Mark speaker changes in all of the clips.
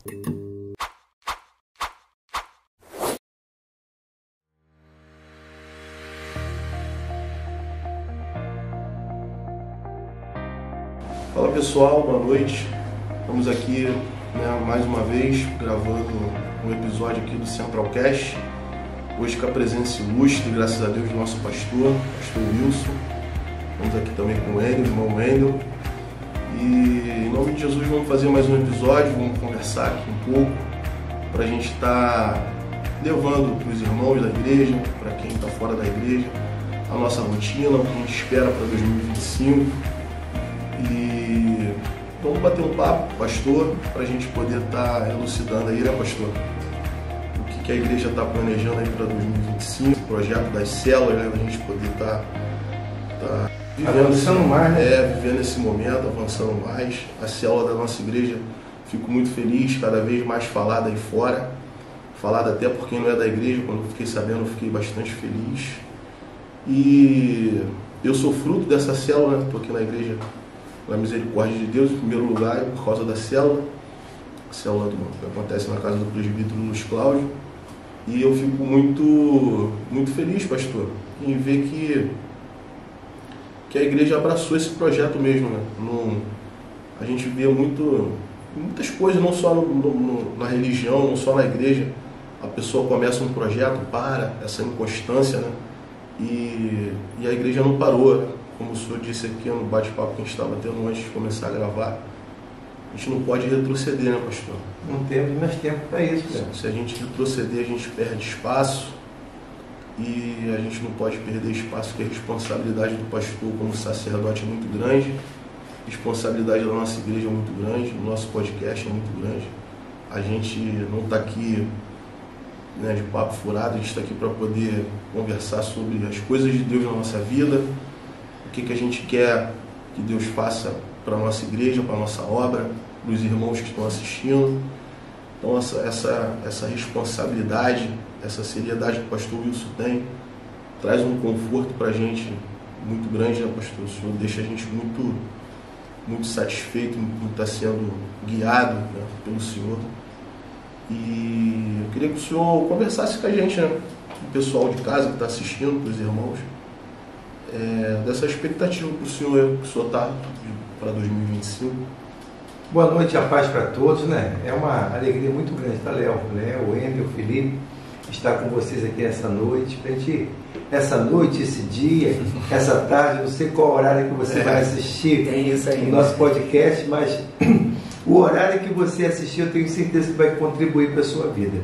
Speaker 1: Fala pessoal, boa noite. Estamos aqui mais uma vez gravando um episódio aqui do Centralcast. Hoje com a presença ilustre, graças a Deus, do nosso pastor Wilson. Estamos aqui também com o irmão Wendel. E em nome de Jesus vamos fazer mais um episódio, vamos conversar aqui um pouco para a gente estar levando para os irmãos da igreja, para quem está fora da igreja, a nossa rotina, o que a gente espera para 2025. E vamos bater um papo, pastor, para a gente poder estar elucidando aí, né, pastor? O que a igreja está planejando aí para 2025, o projeto das células, né, da gente poder estar
Speaker 2: avançando mais, né?
Speaker 1: Vivendo esse momento, avançando mais. A célula da nossa igreja, fico muito feliz, cada vez mais falada aí fora, falada até por quem não é da igreja. Quando eu fiquei sabendo, eu fiquei bastante feliz. E eu sou fruto dessa célula, né? Estou aqui na igreja na misericórdia de Deus, em primeiro lugar, por causa da célula, a célula que acontece na casa do presbítero Luiz Cláudio. E eu fico muito feliz, pastor, em ver que a igreja abraçou esse projeto mesmo, né? A gente vê muitas coisas, não só na religião, não só na igreja. A pessoa começa um projeto, essa inconstância, né? E a igreja não parou, né? Como o senhor disse aqui no bate-papo que a gente estava tendo antes de começar a gravar, a gente não pode retroceder, né, pastor?
Speaker 2: Não temos mais tempo para isso, cara.
Speaker 1: Se a gente retroceder, a gente perde espaço, e a gente não pode perder espaço, porque a responsabilidade do pastor como sacerdote é muito grande, a responsabilidade da nossa igreja é muito grande, o nosso podcast é muito grande. A gente não está aqui, né, de papo furado, a gente está aqui para poder conversar sobre as coisas de Deus na nossa vida, o que a gente quer que Deus faça para a nossa igreja, para a nossa obra, para os irmãos que estão assistindo. Então essa responsabilidade, essa seriedade que o pastor Wilson tem, traz um conforto para a gente muito grande, né, pastor? O senhor deixa a gente muito satisfeito em estar sendo guiado, né, pelo senhor. E eu queria que o senhor conversasse com a gente, né, o pessoal de casa que está assistindo, para os irmãos, dessa expectativa que o senhor está para 2025.
Speaker 2: Boa noite, a paz para todos, né? É uma alegria muito grande, tá, Léo, o Wendel, o Felipe, estar com vocês aqui essa noite, essa noite, esse dia, essa tarde, não sei qual horário que você vai assistir o nosso podcast, mas o horário que você assistir, eu tenho certeza que vai contribuir para a sua vida.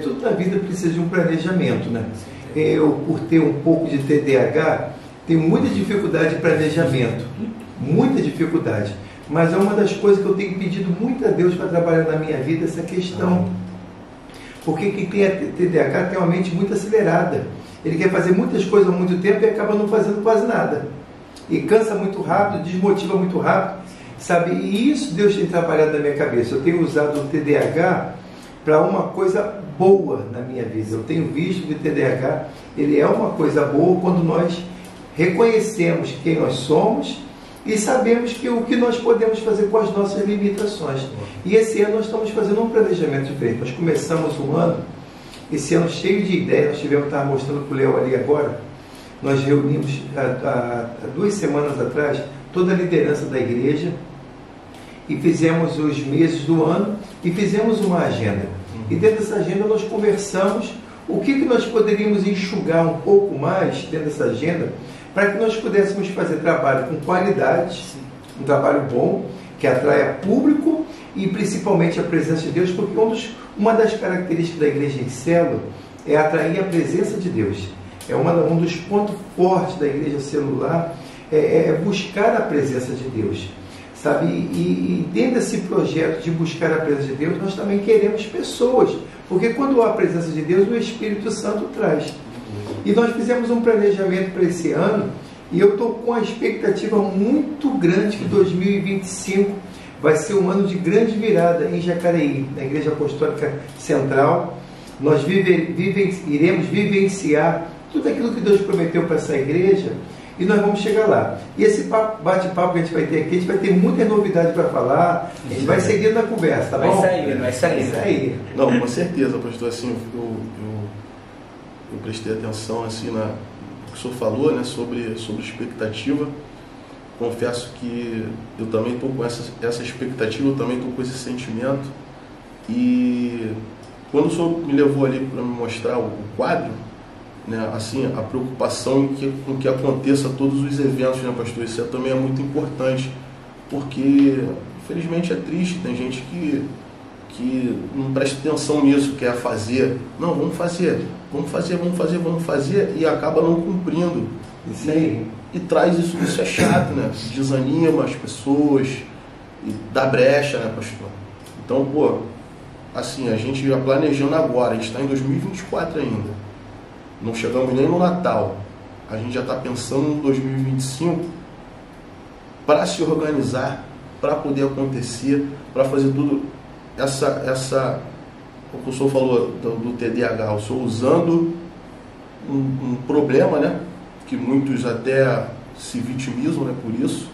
Speaker 2: Tudo na vida precisa de um planejamento, né? Eu, por ter um pouco de TDAH, tenho muita dificuldade de planejamento, muita dificuldade. Mas é uma das coisas que eu tenho pedido muito a Deus para trabalhar na minha vida, essa questão. Porque quem tem TDAH tem uma mente muito acelerada. Ele quer fazer muitas coisas há muito tempo e acaba não fazendo quase nada. E cansa muito rápido, desmotiva muito rápido, sabe? E isso Deus tem trabalhado na minha cabeça. Eu tenho usado o TDAH para uma coisa boa na minha vida. Eu tenho visto que o TDAH, ele é uma coisa boa quando nós reconhecemos quem nós somos e sabemos o que nós podemos fazer com as nossas limitações. E esse ano nós estamos fazendo um planejamento diferente. Nós começamos um ano, esse ano cheio de ideias. Nós estava mostrando para o Léo ali agora, nós reunimos há 2 semanas atrás toda a liderança da igreja e fizemos os meses do ano e fizemos uma agenda. E dentro dessa agenda nós conversamos o que nós poderíamos enxugar um pouco mais dentro dessa agenda, para que nós pudéssemos fazer trabalho com qualidade, um trabalho bom, que atraia público e principalmente a presença de Deus, porque uma das características da igreja em célula é atrair a presença de Deus. Um dos pontos fortes da igreja celular é buscar a presença de Deus, sabe? E dentro desse projeto de buscar a presença de Deus, nós também queremos pessoas, porque quando há a presença de Deus, o Espírito Santo traz. E nós fizemos um planejamento para esse ano e eu estou com uma expectativa muito grande que 2025 vai ser um ano de grande virada em Jacareí, na Igreja Apostólica Central. Nós iremos vivenciar tudo aquilo que Deus prometeu para essa igreja e nós vamos chegar lá. E esse bate-papo que a gente vai ter aqui, a gente vai ter muitas novidades para falar, a gente vai seguir na conversa, tá bom?
Speaker 3: Vai sair.
Speaker 1: Não, com certeza, pastor, assim, eu prestei atenção assim, no que o senhor falou, né, sobre expectativa. Confesso que eu também estou com essa expectativa, eu também estou com esse sentimento. E quando o senhor me levou ali para me mostrar o quadro, né, assim, a preocupação com que aconteça todos os eventos, né, pastor? Isso também é muito importante, porque infelizmente é triste, tem gente que não presta atenção nisso, quer fazer. Não, vamos fazer, e acaba não cumprindo.
Speaker 2: Isso aí.
Speaker 1: E traz isso é chato, né? Desanima as pessoas e dá brecha, né, pastor? Então, pô, assim, a gente já planejando agora, a gente está em 2024 ainda, não chegamos nem no Natal, a gente já está pensando no 2025 para se organizar, para poder acontecer, para fazer tudo o que o senhor falou do TDAH, o senhor usando um problema, né, que muitos até se vitimizam, né, por isso,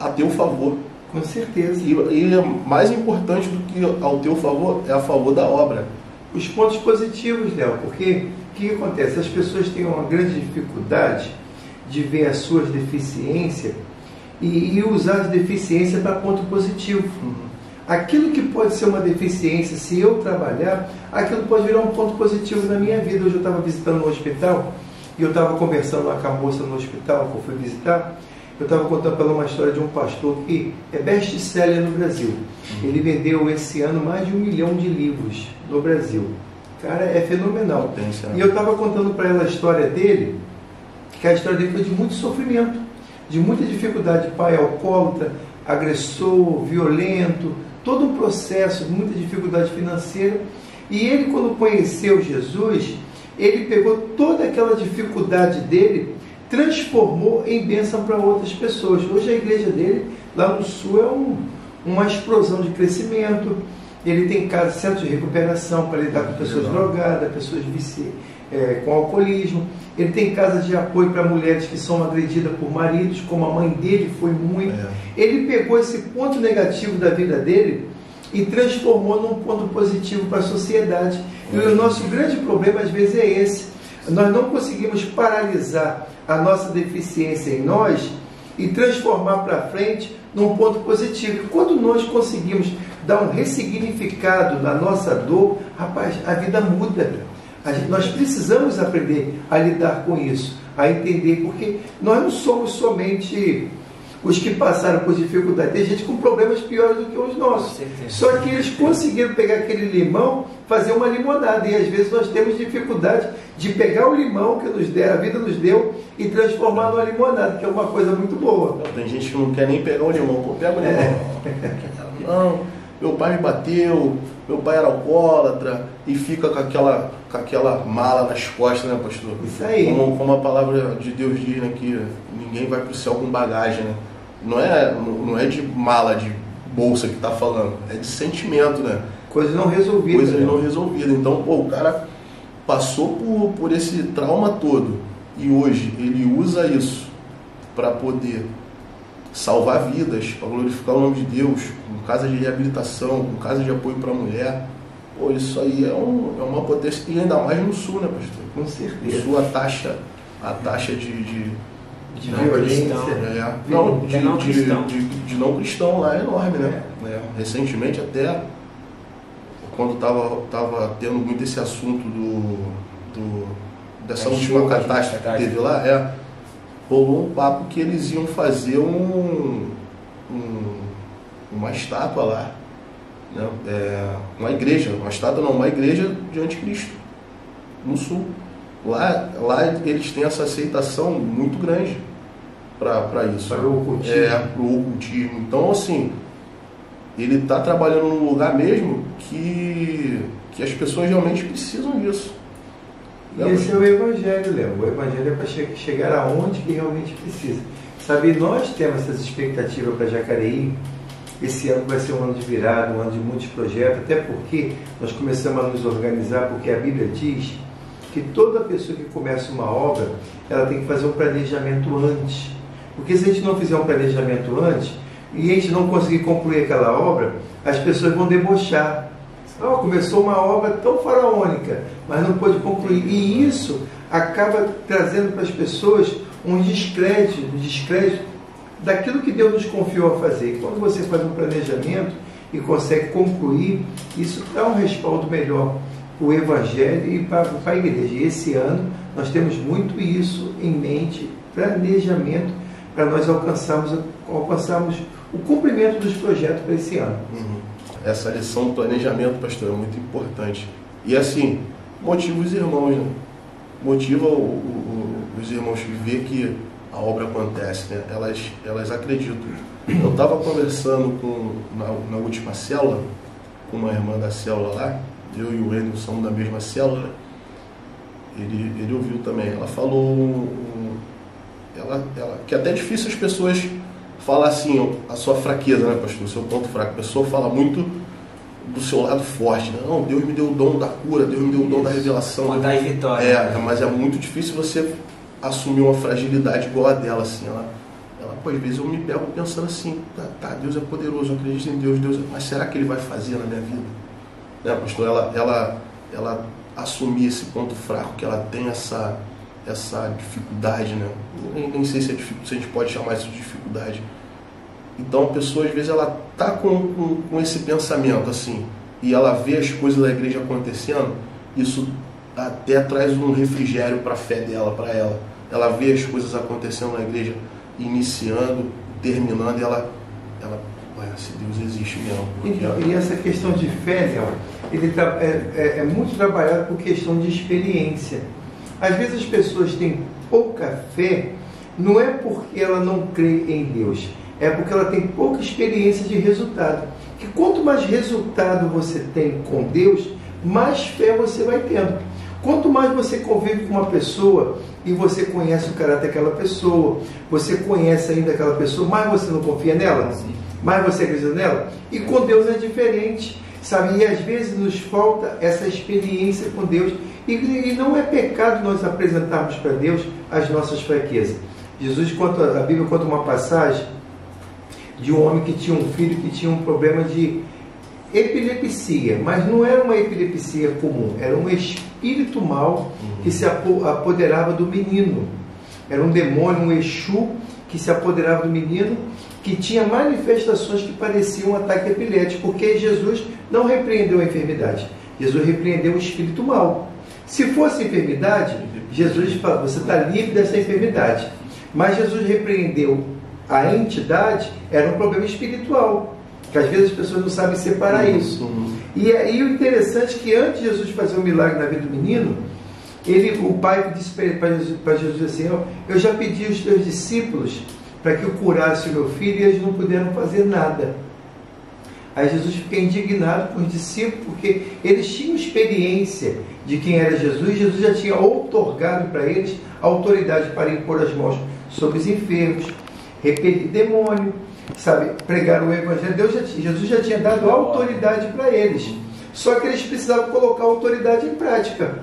Speaker 1: a teu favor.
Speaker 2: Com certeza.
Speaker 1: E mais importante do que ao teu favor é a favor da obra.
Speaker 2: Os pontos positivos, Léo, porque o que acontece? As pessoas têm uma grande dificuldade de ver as suas deficiências e usar a deficiência para ponto positivo. Aquilo que pode ser uma deficiência, se eu trabalhar, aquilo pode virar um ponto positivo na minha vida. Hoje eu estava visitando um hospital e eu estava conversando lá com a moça no hospital que eu fui visitar. Eu estava contando para ela uma história de um pastor que é best-seller no Brasil. Ele vendeu esse ano mais de 1 milhão de livros no Brasil. Cara, é fenomenal. E eu estava contando para ela a história dele, que a história dele foi de muito sofrimento, de muita dificuldade. Pai alcoólatra, agressor, violento, todo um processo, muita dificuldade financeira. E ele, quando conheceu Jesus, ele pegou toda aquela dificuldade dele, transformou em bênção para outras pessoas. Hoje a igreja dele, lá no sul, é uma explosão de crescimento. Ele tem casa, centro de recuperação para lidar com pessoas drogadas, pessoas com alcoolismo. Ele tem casa de apoio para mulheres que são agredidas por maridos, como a mãe dele foi muito. Ele pegou esse ponto negativo da vida dele e transformou num ponto positivo para a sociedade. E o nosso grande problema, às vezes, é esse. Nós não conseguimos paralisar a nossa deficiência em nós e transformar para frente num ponto positivo. Quando nós conseguimos dar um ressignificado na nossa dor, rapaz, a vida muda. Nós precisamos aprender a lidar com isso, a entender, porque nós não somos somente os que passaram por dificuldade. Tem gente com problemas piores do que os nossos. Só que eles conseguiram pegar aquele limão, fazer uma limonada. E às vezes nós temos dificuldade de pegar o limão que a vida nos deu e transformar numa limonada, que é uma coisa muito boa.
Speaker 1: Tem gente que não quer nem pegar o limão. Pô, pega o limão. Não, meu pai me bateu, meu pai era alcoólatra, e fica com aquela mala nas costas, né, pastor?
Speaker 2: Isso aí.
Speaker 1: Como a palavra de Deus diz, né, que ninguém vai para o céu com bagagem, né? Não é de mala, de bolsa que está falando, é de sentimento, né?
Speaker 2: Coisas não resolvidas.
Speaker 1: Coisas não resolvidas. Então, pô, o cara passou por esse trauma todo e hoje ele usa isso para poder salvar vidas, para glorificar o nome de Deus, com casa de reabilitação, com casa de apoio para a mulher. Pô, isso aí é uma potência, e ainda mais no sul, né, pastor?
Speaker 2: Com certeza.
Speaker 1: No sul a taxa de
Speaker 2: violência,
Speaker 1: de não cristão lá é enorme, né? Recentemente, até quando estava tendo muito esse assunto dessa última catástrofe que teve lá, rolou um papo que eles iam fazer uma estátua lá, né? Uma igreja de anticristo no sul. Lá eles têm essa aceitação muito grande para isso.
Speaker 2: Para o ocultismo.
Speaker 1: Para o ocultismo. Então, assim, ele está trabalhando num lugar mesmo que as pessoas realmente precisam disso.
Speaker 2: E esse é o Evangelho, Léo. O Evangelho é para chegar aonde que realmente precisa. Sabe, nós temos essas expectativas para Jacareí. Esse ano vai ser um ano de virada, um ano de muitos projetos, até porque nós começamos a nos organizar, porque a Bíblia diz que toda pessoa que começa uma obra, ela tem que fazer um planejamento antes. Porque se a gente não fizer um planejamento antes, e a gente não conseguir concluir aquela obra, as pessoas vão debochar. Oh, começou uma obra tão faraônica, mas não pôde concluir. E isso acaba trazendo para as pessoas um descrédito daquilo que Deus nos confiou a fazer. E quando você faz um planejamento e consegue concluir, isso dá um respaldo melhor para o Evangelho e para a igreja. E esse ano nós temos muito isso em mente, planejamento, para nós alcançarmos o cumprimento dos projetos para esse ano.
Speaker 1: Essa lição do planejamento, pastor, é muito importante. E assim, motiva os irmãos, né? Motiva os irmãos a ver que a obra acontece, né? Elas acreditam. Eu estava conversando na última célula, com uma irmã da célula lá, eu e o Enio somos da mesma célula, né? Ele ouviu também. Ela falou que até é difícil as pessoas falar assim, a sua fraqueza, né, pastor? O seu ponto fraco. A pessoa fala muito do seu lado forte, né? Não, Deus me deu o dom da cura, Deus me deu o dom da revelação.
Speaker 3: Contar em vitória.
Speaker 1: Mas é muito difícil você assumir uma fragilidade igual a dela, assim. Ela às vezes eu me pego pensando assim, tá, Deus é poderoso, eu acredito em Deus, mas será que Ele vai fazer na minha vida? Né, pastor? Ela assumir esse ponto fraco, que ela tem essa dificuldade, né? Nem sei se a gente pode chamar isso de dificuldade. Então a pessoa às vezes ela tá com esse pensamento assim, e ela vê as coisas da igreja acontecendo, isso até traz um refrigério para a fé dela, para ela. Ela vê as coisas acontecendo na igreja, iniciando, terminando, e ela se Deus existe mesmo.
Speaker 2: E essa questão de fé, Léo, ele é muito trabalhado por questão de experiência. Às vezes as pessoas têm pouca fé, não é porque ela não crê em Deus, é porque ela tem pouca experiência de resultado. Que quanto mais resultado você tem com Deus, mais fé você vai tendo. Quanto mais você convive com uma pessoa e você conhece o caráter daquela pessoa, você conhece ainda aquela pessoa, mais você não confia nela, mais você acredita nela. E com Deus é diferente, sabe? E às vezes nos falta essa experiência com Deus. E não é pecado nós apresentarmos para Deus as nossas fraquezas. A Bíblia conta uma passagem de um homem que tinha um filho que tinha um problema de epilepsia, mas não era uma epilepsia comum, era um espírito mau que se apoderava do menino. Era um demônio, um Exu, que se apoderava do menino, que tinha manifestações que pareciam um ataque epilético, porque Jesus não repreendeu a enfermidade, Jesus repreendeu o espírito mau. Se fosse enfermidade, Jesus falou, você está livre dessa enfermidade. Mas Jesus repreendeu a entidade, era um problema espiritual, que às vezes as pessoas não sabem separar isso. E o interessante é que antes de Jesus fazer um milagre na vida do menino, o pai disse para Jesus assim, eu já pedi aos teus discípulos para que eu curasse o meu filho e eles não puderam fazer nada. Aí Jesus fica indignado com os discípulos, porque eles tinham experiência de quem era Jesus, Jesus já tinha outorgado para eles a autoridade para impor as mãos sobre os enfermos, repelir demônio, sabe, pregar o Evangelho. Jesus já tinha dado autoridade para eles, só que eles precisavam colocar a autoridade em prática.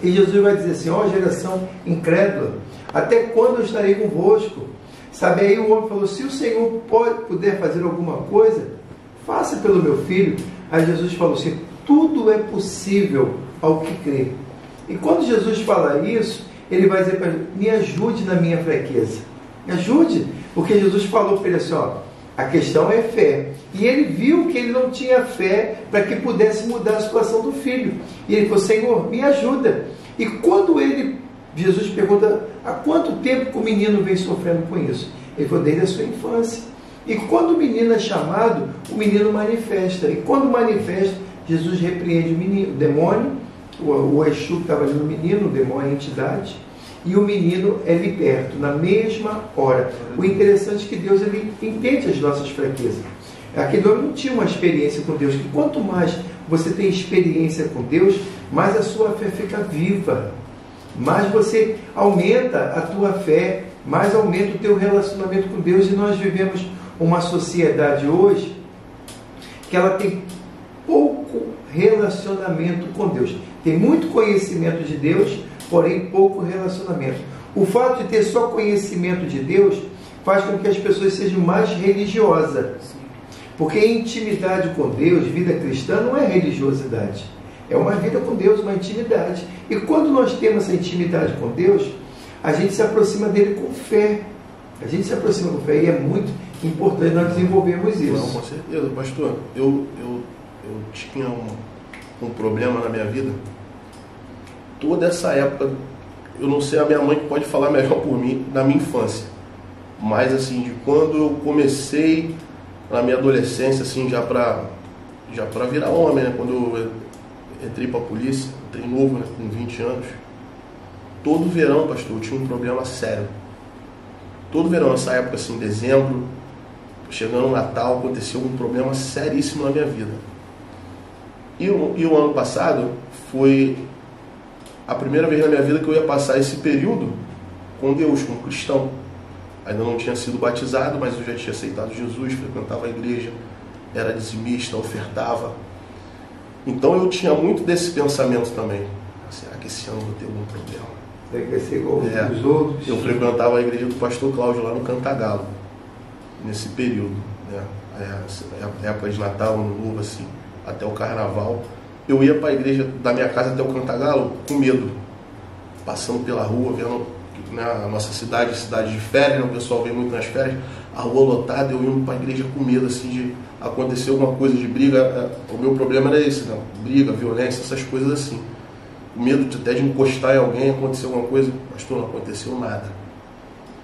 Speaker 2: E Jesus vai dizer assim, geração incrédula, até quando eu estarei convosco? Sabe, aí o homem falou, se o Senhor puder fazer alguma coisa, faça pelo meu filho. Aí Jesus falou assim, tudo é possível ao que crê. E quando Jesus fala isso, ele vai dizer para ele, me ajude na minha fraqueza. Me ajude, porque Jesus falou para ele assim, a questão é fé. E ele viu que ele não tinha fé para que pudesse mudar a situação do filho. E ele falou, Senhor, me ajuda. E quando Jesus pergunta, há quanto tempo que o menino vem sofrendo com isso? Ele falou, desde a sua infância. E quando o menino é chamado, o menino manifesta. E quando manifesta, Jesus repreende o menino, o demônio, o Exu que estava ali no menino, o demônio, a entidade, e o menino é liberto na mesma hora. O interessante é que Deus ele entende as nossas fraquezas. Aquele homem não tinha uma experiência com Deus, que quanto mais você tem experiência com Deus, mais a sua fé fica viva, mais você aumenta a tua fé, mais aumenta o teu relacionamento com Deus. E nós vivemos uma sociedade hoje que ela tem pouco relacionamento com Deus. Tem muito conhecimento de Deus, porém pouco relacionamento. O fato de ter só conhecimento de Deus faz com que as pessoas sejam mais religiosas. Porque intimidade com Deus, vida cristã, não é religiosidade. É uma vida com Deus, uma intimidade. E quando nós temos essa intimidade com Deus, a gente se aproxima dele com fé. A gente se aproxima com fé e é muito importante nós desenvolvermos isso.
Speaker 1: Não, com certeza, pastor. Eu tinha um problema na minha vida. Toda essa época, eu não sei, a minha mãe pode falar melhor por mim, na minha infância. Mas assim, de quando eu comecei na minha adolescência, assim, já pra virar homem, né? Quando eu entrei pra polícia, entrei novo, né? Com 20 anos. Todo verão, pastor, eu tinha um problema sério. Todo verão, nessa época, assim, dezembro, chegando no Natal, aconteceu um problema seríssimo na minha vida. E o ano passado foi a primeira vez na minha vida que eu ia passar esse período com Deus, como cristão. Ainda não tinha sido batizado, mas eu já tinha aceitado Jesus, frequentava a igreja, era dizimista, ofertava. Então eu tinha muito desse pensamento também. Será que esse ano eu vou ter algum problema?
Speaker 2: Vai ser igual os outros.
Speaker 1: Eu frequentava a igreja do pastor Cláudio lá no Cantagalo, nesse período, né? Época de Natal, Ano Novo, assim, até o Carnaval. Eu ia para a igreja da minha casa até o Cantagalo com medo, passando pela rua, vendo, né, a nossa cidade de férias, né, o pessoal vem muito nas férias, a rua lotada, eu indo para a igreja com medo, assim, de acontecer alguma coisa de briga. O meu problema era esse, né? Briga, violência, essas coisas assim. O medo até de encostar em alguém, acontecer alguma coisa. Pastor, não aconteceu nada.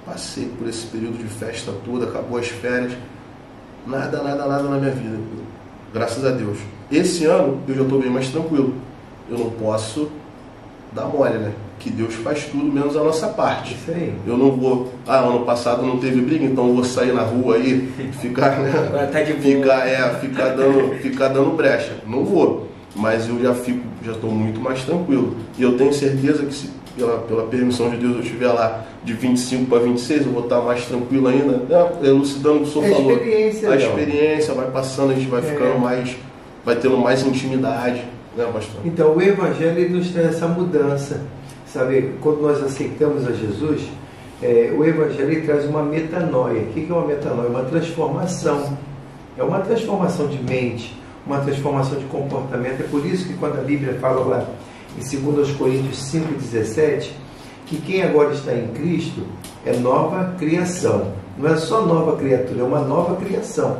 Speaker 1: Passei por esse período de festa toda, acabou as férias, nada na minha vida, graças a Deus. Esse ano eu já estou bem mais tranquilo. Eu não posso dar mole, né? Que Deus faz tudo menos a nossa parte.
Speaker 2: Isso aí.
Speaker 1: Eu não vou, ano passado não teve briga, então eu vou sair na rua aí, ficar, né?
Speaker 3: Tá de
Speaker 1: ficar dando brecha. Não vou, mas eu já estou muito mais tranquilo. E eu tenho certeza que se pela permissão de Deus eu estiver lá de 25 para 26, eu vou estar mais tranquilo ainda, né? Elucidando o que o senhor falou. A experiência vai passando, a gente vai ficando mais, vai tendo mais intimidade, né, pastor?
Speaker 2: Então o Evangelho ele nos traz essa mudança, sabe? Quando nós aceitamos a Jesus, o Evangelho ele traz uma metanoia. O que é uma metanoia? Uma transformação. É uma transformação de mente, uma transformação de comportamento. É por isso que quando a Bíblia fala lá em 2 Coríntios 5,17, que quem agora está em Cristo é nova criação. Não é só nova criatura, é uma nova criação.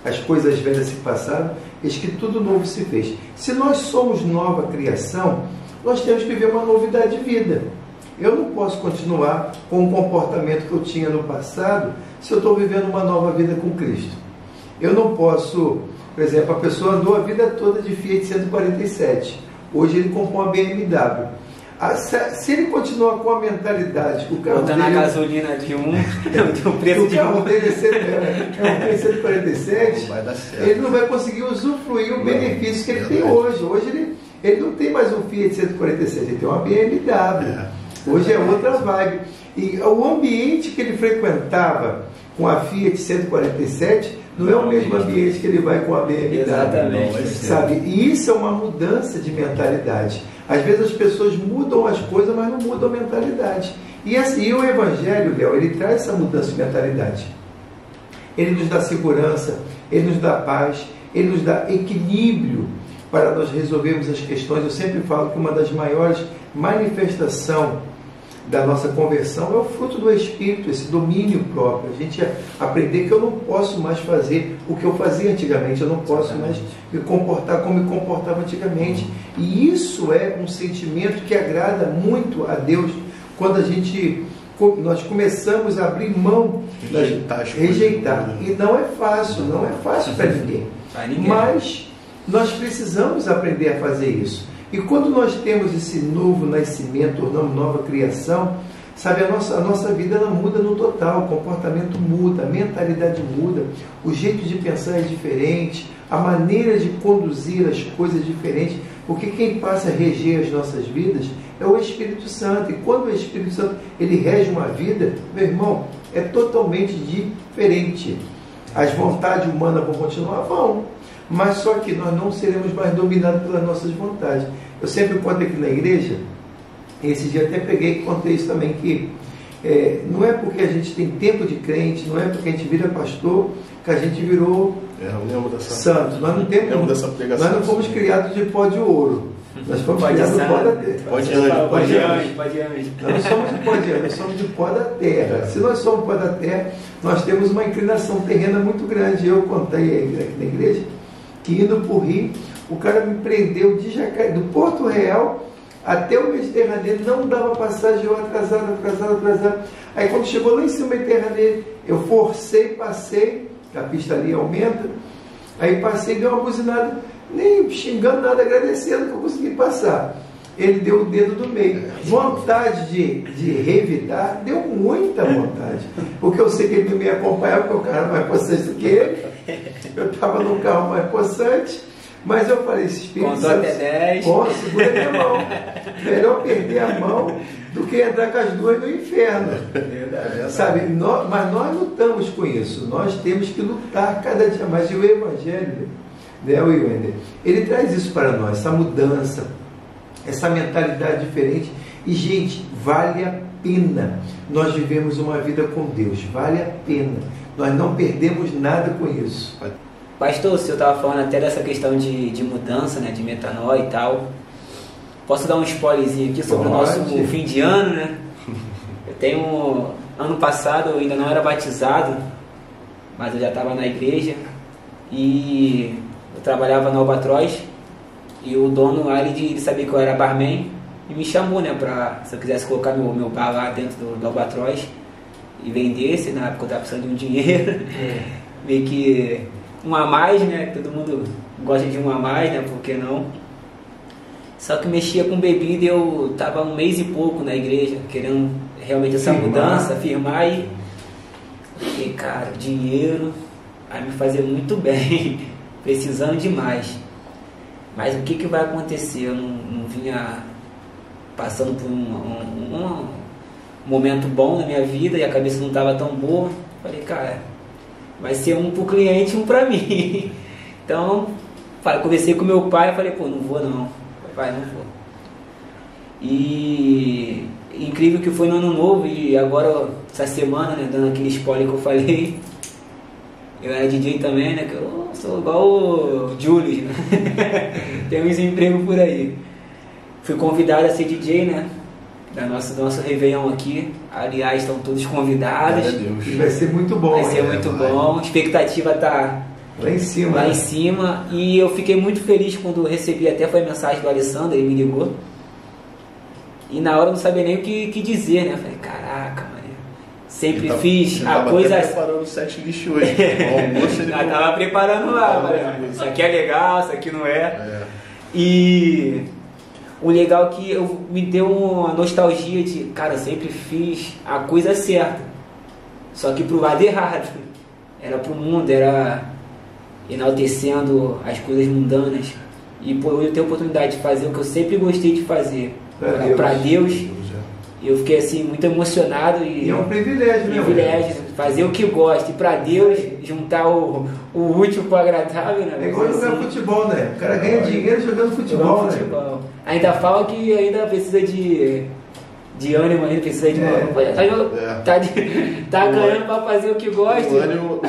Speaker 2: As coisas velhas se passaram, eis que tudo novo se fez. Se nós somos nova criação, nós temos que viver uma novidade de vida. Eu não posso continuar com o comportamento que eu tinha no passado se eu estou vivendo uma nova vida com Cristo. Eu não posso, por exemplo, a pessoa andou a vida toda de Fiat 147. Hoje ele comprou uma BMW. Se ele continuar com a mentalidade, o carro
Speaker 3: botando
Speaker 2: dele,
Speaker 3: a gasolina de um preço de
Speaker 2: carro dele é um 147,
Speaker 1: vai dar certo.
Speaker 2: Ele não vai conseguir usufruir o benefício que ele tem hoje. Hoje ele não tem mais um Fiat 147, ele tem uma BMW. Hoje é outra vibe. E o ambiente que ele frequentava com a Fiat 147 não é o mesmo ambiente que ele vai com a BMW.
Speaker 3: Exatamente.
Speaker 2: Sabe? E isso é uma mudança de mentalidade. Às vezes as pessoas mudam as coisas, mas não mudam a mentalidade. E assim, o Evangelho, Léo, ele traz essa mudança de mentalidade. Ele nos dá segurança, ele nos dá paz, ele nos dá equilíbrio para nós resolvermos as questões. Eu sempre falo que uma das maiores manifestações da nossa conversão é o fruto do Espírito, esse domínio próprio. A gente aprender que eu não posso mais fazer o que eu fazia antigamente, eu não posso mais me comportar como me comportava antigamente. E isso é um sentimento que agrada muito a Deus quando nós começamos a abrir mão, rejeitar. E não é fácil para ninguém. Mas nós precisamos aprender a fazer isso. E quando nós temos esse novo nascimento, tornamos nova criação, sabe, a nossa vida ela muda no total, o comportamento muda, a mentalidade muda, o jeito de pensar é diferente, a maneira de conduzir as coisas é diferente, porque quem passa a reger as nossas vidas é o Espírito Santo. E quando o Espírito Santo ele rege uma vida, meu irmão, é totalmente diferente. As vontades humanas vão continuar? Vão. mas só que nós não seremos mais dominados pelas nossas vontades. Eu sempre conto aqui na igreja, esse dia até peguei e contei isso também, que não é porque a gente tem tempo de crente, não é porque a gente vira pastor, que a gente virou santo. Nós não temos, nós não fomos criados de pó de ouro. Nós fomos criados de pó da terra.
Speaker 3: Pó de anjo.
Speaker 2: Nós não somos de pó de anjo, nós somos de pó da terra. Se nós somos pó da terra, nós temos uma inclinação terrena muito grande. Eu contei aqui na igreja que indo por Rio, o cara me prendeu de Jacareí, do Porto Real até o Mediterrâneo, não dava passagem, eu atrasado. Aí quando chegou lá em cima do Mediterrâneo, eu forcei, passei, a pista ali aumenta, aí passei, deu uma buzinada, nem xingando nada, agradecendo que eu consegui passar. Ele deu o dedo do meio. Vontade de revidar, deu muita vontade, porque eu sei que ele não me acompanhava, porque o carro mais possante do que ele, eu estava no carro mais possante. Mas eu falei, esse Espírito
Speaker 3: Contou até 10.
Speaker 2: Segura minha mão. Melhor perder a mão do que entrar com as duas no inferno.
Speaker 3: Verdade.
Speaker 2: Sabe? Mas nós lutamos com isso. Nós temos que lutar cada dia mais. E o Evangelho, né, o Wender, ele traz isso para nós, essa mudança, essa mentalidade diferente. E, gente, vale a pena nós vivemos uma vida com Deus. Vale a pena. Nós não perdemos nada com isso.
Speaker 3: Pastor, o senhor estava falando até dessa questão de mudança, né, de metanoia e tal. Posso dar um spoilerzinho aqui sobre o nosso fim de ano, né? Eu tenho... Ano passado eu ainda não era batizado, mas eu já estava na igreja. E eu trabalhava no Albatroz. E o dono, ele sabia que eu era barman, e me chamou, né, pra, se eu quisesse colocar meu bar lá dentro do Albatroz e vendesse, na época eu estava precisando de um dinheiro. Meio que um a mais, né? Todo mundo gosta de um a mais, né? Por que não? Só que mexia com bebida e eu tava um mês e pouco na igreja, querendo realmente essa mudança, firmar, e fiquei, cara, dinheiro vai me fazer muito bem, precisando demais. Mas o que vai acontecer? Eu não vinha passando por um momento bom na minha vida e a cabeça não estava tão boa. Falei, cara, vai ser um pro cliente e um pra mim. Então, conversei com meu pai e falei, pô, não vou não. Pai, não vou. E incrível que foi no ano novo, e agora, essa semana, né, dando aquele spoiler que eu falei, eu era DJ também, né, que eu sou igual o Julius, né? Tem uns empregos por aí. Fui convidado a ser DJ, né, do nosso Réveillon aqui. Aliás, estão todos convidados.
Speaker 2: E vai ser muito bom.
Speaker 3: Vai ser muito bom. A expectativa tá
Speaker 2: lá em cima.
Speaker 3: Lá em cima. E eu fiquei muito feliz quando recebi, até foi a mensagem do Alessandro, ele me ligou. E na hora eu não sabia nem o que dizer, né? Eu falei, caraca, mano. Sempre fiz a coisa.
Speaker 1: Você preparando o set list hoje. O almoço ele
Speaker 3: já tava preparando lá, mano. Isso aqui é legal, isso aqui não é. E o legal é que me deu uma nostalgia de, cara, eu sempre fiz a coisa certa, só que pro lado errado. Era pro mundo, era enaltecendo as coisas mundanas. E por eu ter a oportunidade de fazer o que eu sempre gostei de fazer para Deus, eu fiquei assim muito emocionado. E
Speaker 2: é um privilégio, né?
Speaker 3: Privilégio, fazer o que gosto e para Deus juntar o útil com o agradável, né?
Speaker 2: É igual jogar futebol, né? O cara ganha dinheiro jogando futebol, né?
Speaker 3: Ainda fala que ainda precisa de ânimo, ainda precisa de tá ganhando para fazer o que gosta.
Speaker 1: O ânimo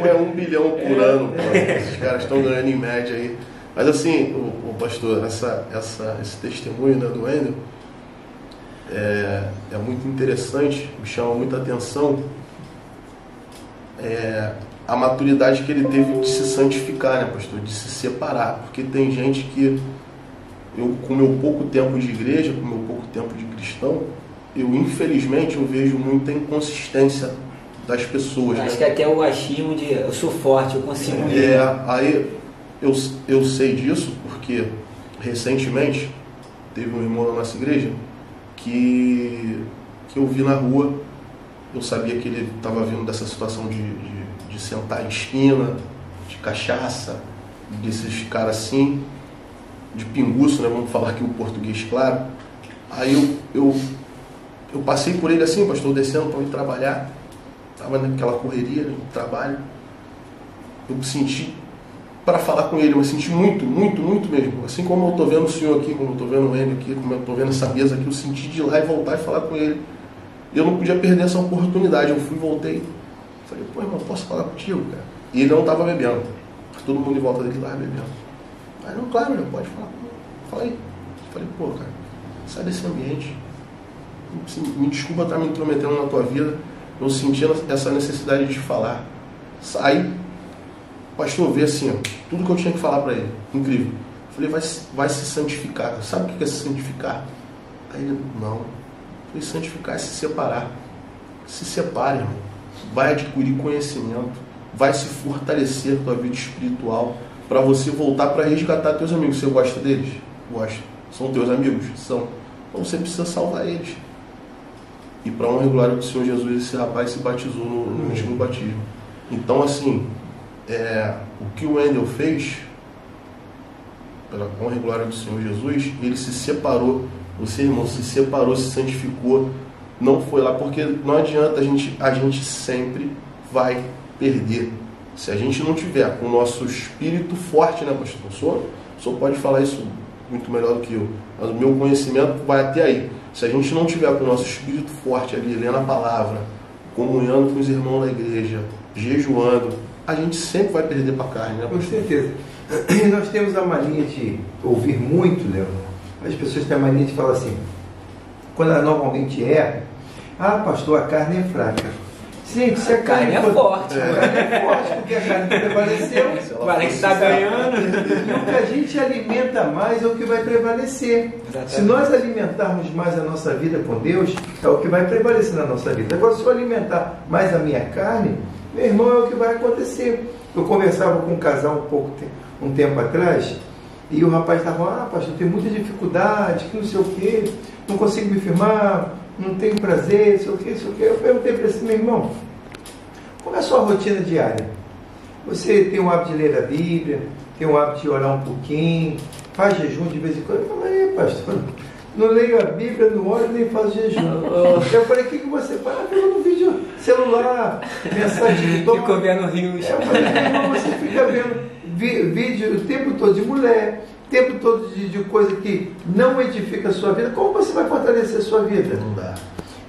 Speaker 1: é 1 bilhão por ano, pô. Esses caras estão ganhando em média aí. Mas assim, o pastor, esse testemunho, né, do Wender é muito interessante, me chama muita atenção a maturidade que ele teve de se santificar, né, pastor, de se separar, porque tem gente que com o meu pouco tempo de igreja, com o meu pouco tempo de cristão, infelizmente eu vejo muita inconsistência das pessoas.
Speaker 3: Acho
Speaker 1: né?
Speaker 3: que até o achismo de eu sou forte, eu consigo.
Speaker 1: Aí eu sei disso porque recentemente teve um irmão na nossa igreja que eu vi na rua. Eu sabia que ele estava vindo dessa situação de sentar em esquina, de cachaça, desses caras assim, de pinguço, né? Vamos falar aqui o português claro. Aí eu passei por ele assim, pastor, descendo para ir trabalhar. Estava naquela correria, né, do trabalho. Eu senti para falar com ele, mas senti muito mesmo. Assim como eu estou vendo o senhor aqui, como eu estou vendo o Enio aqui, como eu estou vendo essa mesa aqui, eu senti de ir lá e voltar e falar com ele. Eu não podia perder essa oportunidade. Eu fui, voltei. Falei, pô, irmão, posso falar contigo, cara? E ele não estava bebendo. Todo mundo em volta dele estava bebendo. Aí, não, claro, meu, pode falar comigo. Falei, pô, cara, sai desse ambiente. Me desculpa estar me intrometendo na tua vida. Eu senti essa necessidade de te falar. Saí. O pastor vê assim, ó, tudo que eu tinha que falar para ele. Incrível. Falei, vai se santificar. Sabe o que é se santificar? Aí ele, não. Falei, santificar é se separar. Se separe, irmão. Vai adquirir conhecimento. Vai se fortalecer tua vida espiritual para você voltar para resgatar teus amigos. Você gosta deles? Gosta. São teus amigos? São. Então você precisa salvar eles. E para honra e glória do Senhor Jesus, esse rapaz se batizou no último batismo. Então, assim, o que o Wendel fez, pela honra e glória do Senhor Jesus, ele se separou. Você, irmão, se separou, se santificou, não foi lá, porque não adianta, a gente sempre vai perder. Se a gente não tiver com o nosso espírito forte, né, pastor? O senhor pode falar isso muito melhor do que eu, mas o meu conhecimento vai até aí. Se a gente não tiver com o nosso espírito forte ali, lendo a palavra, comunhando com os irmãos da igreja, jejuando, a gente sempre vai perder para a carne, né?
Speaker 2: Com certeza. E nós temos a mania de ouvir muito, Léo. As pessoas têm a mania de falar assim, quando ela normalmente erra, pastor, a carne é fraca. Gente, se a carne
Speaker 3: é forte.
Speaker 2: A carne é forte, porque a carne prevaleceu.
Speaker 3: Parece que está ganhando.
Speaker 2: E o que a gente alimenta mais é o que vai prevalecer. Exatamente. Se nós alimentarmos mais a nossa vida com Deus, é o que vai prevalecer na nossa vida. Agora, se eu alimentar mais a minha carne, meu irmão, é o que vai acontecer. Eu conversava com um casal um tempo atrás, e o rapaz estava, pastor, eu tenho muita dificuldade, que não sei o quê, não consigo me firmar, não tenho prazer, sei o quê. Eu perguntei para ele, meu irmão, qual é a sua rotina diária? Você tem o hábito de ler a Bíblia, tem o hábito de orar um pouquinho, faz jejum de vez em quando? Eu falei, pastor, não leio a Bíblia, não oro nem faço jejum. Eu falei, o que você faz? No vídeo celular, mensagem de
Speaker 3: Ficou vendo rios.
Speaker 2: Eu falei, irmão, você fica vendo vídeo o tempo todo de mulher, o tempo todo de coisa que não edifica a sua vida. Como você vai fortalecer a sua vida?
Speaker 1: Não dá.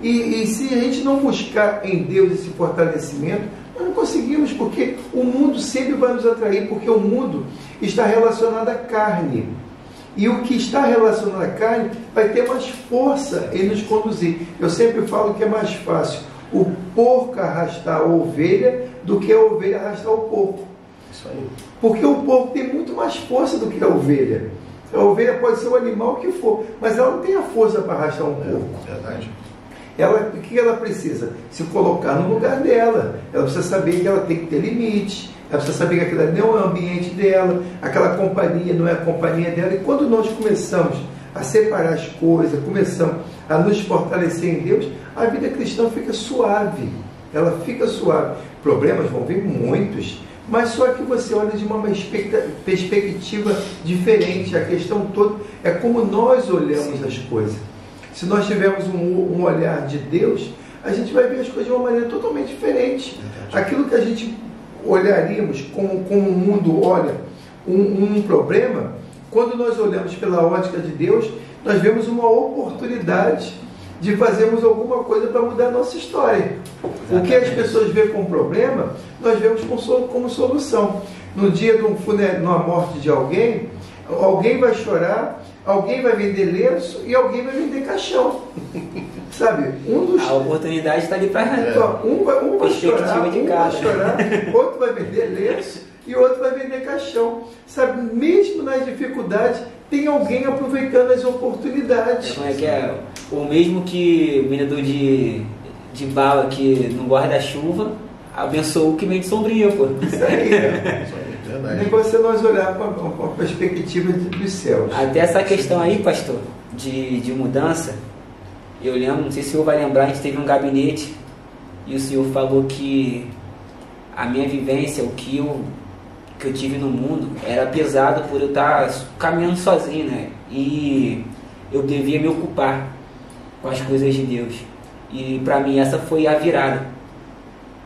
Speaker 2: E se a gente não buscar em Deus esse fortalecimento, nós não conseguimos, porque o mundo sempre vai nos atrair, porque o mundo está relacionado à carne. E o que está relacionado à carne vai ter mais força em nos conduzir. Eu sempre falo que é mais fácil o porco arrastar a ovelha do que a ovelha arrastar o porco.
Speaker 1: Isso aí.
Speaker 2: Porque o porco tem muito mais força do que a ovelha. A ovelha pode ser o animal que for, mas ela não tem a força para arrastar um porco.
Speaker 1: É verdade.
Speaker 2: O que ela precisa? Se colocar no lugar dela. Ela precisa saber que ela tem que ter limite. Ela precisa saber que aquilo ali não é o ambiente dela. Aquela companhia não é a companhia dela. E quando nós começamos a separar as coisas, começamos a nos fortalecer em Deus, a vida cristã fica suave. Ela fica suave. Problemas vão vir muitos, mas só que você olha de uma perspectiva diferente. A questão toda é como nós olhamos as coisas. Se nós tivermos um olhar de Deus, a gente vai ver as coisas de uma maneira totalmente diferente. Aquilo que a gente olharíamos como o mundo olha um problema, quando nós olhamos pela ótica de Deus, nós vemos uma oportunidade de fazermos alguma coisa para mudar a nossa história. O que as pessoas veem como problema, nós vemos como solução. No dia de um funeral, numa morte de alguém vai chorar, alguém vai vender lenço e alguém vai vender caixão. Sabe?
Speaker 3: A oportunidade está ali para
Speaker 2: um vai chorar, outro vai vender lenço e outro vai vender caixão. Sabe? Mesmo nas dificuldades, tem alguém aproveitando as oportunidades.
Speaker 3: Como é que é? O mesmo que o vendedor de bala que no guarda-chuva abençoou o que vem de sombria, pô.
Speaker 2: Isso aí, O negócio é nós olhar com a perspectiva dos céus.
Speaker 3: Até essa questão aí, pastor, de mudança, eu lembro, não sei se o senhor vai lembrar, a gente teve um gabinete e o senhor falou que a minha vivência, o que eu tive no mundo, era pesado por eu estar caminhando sozinho, né? E eu devia me ocupar com as coisas de Deus. E para mim essa foi a virada.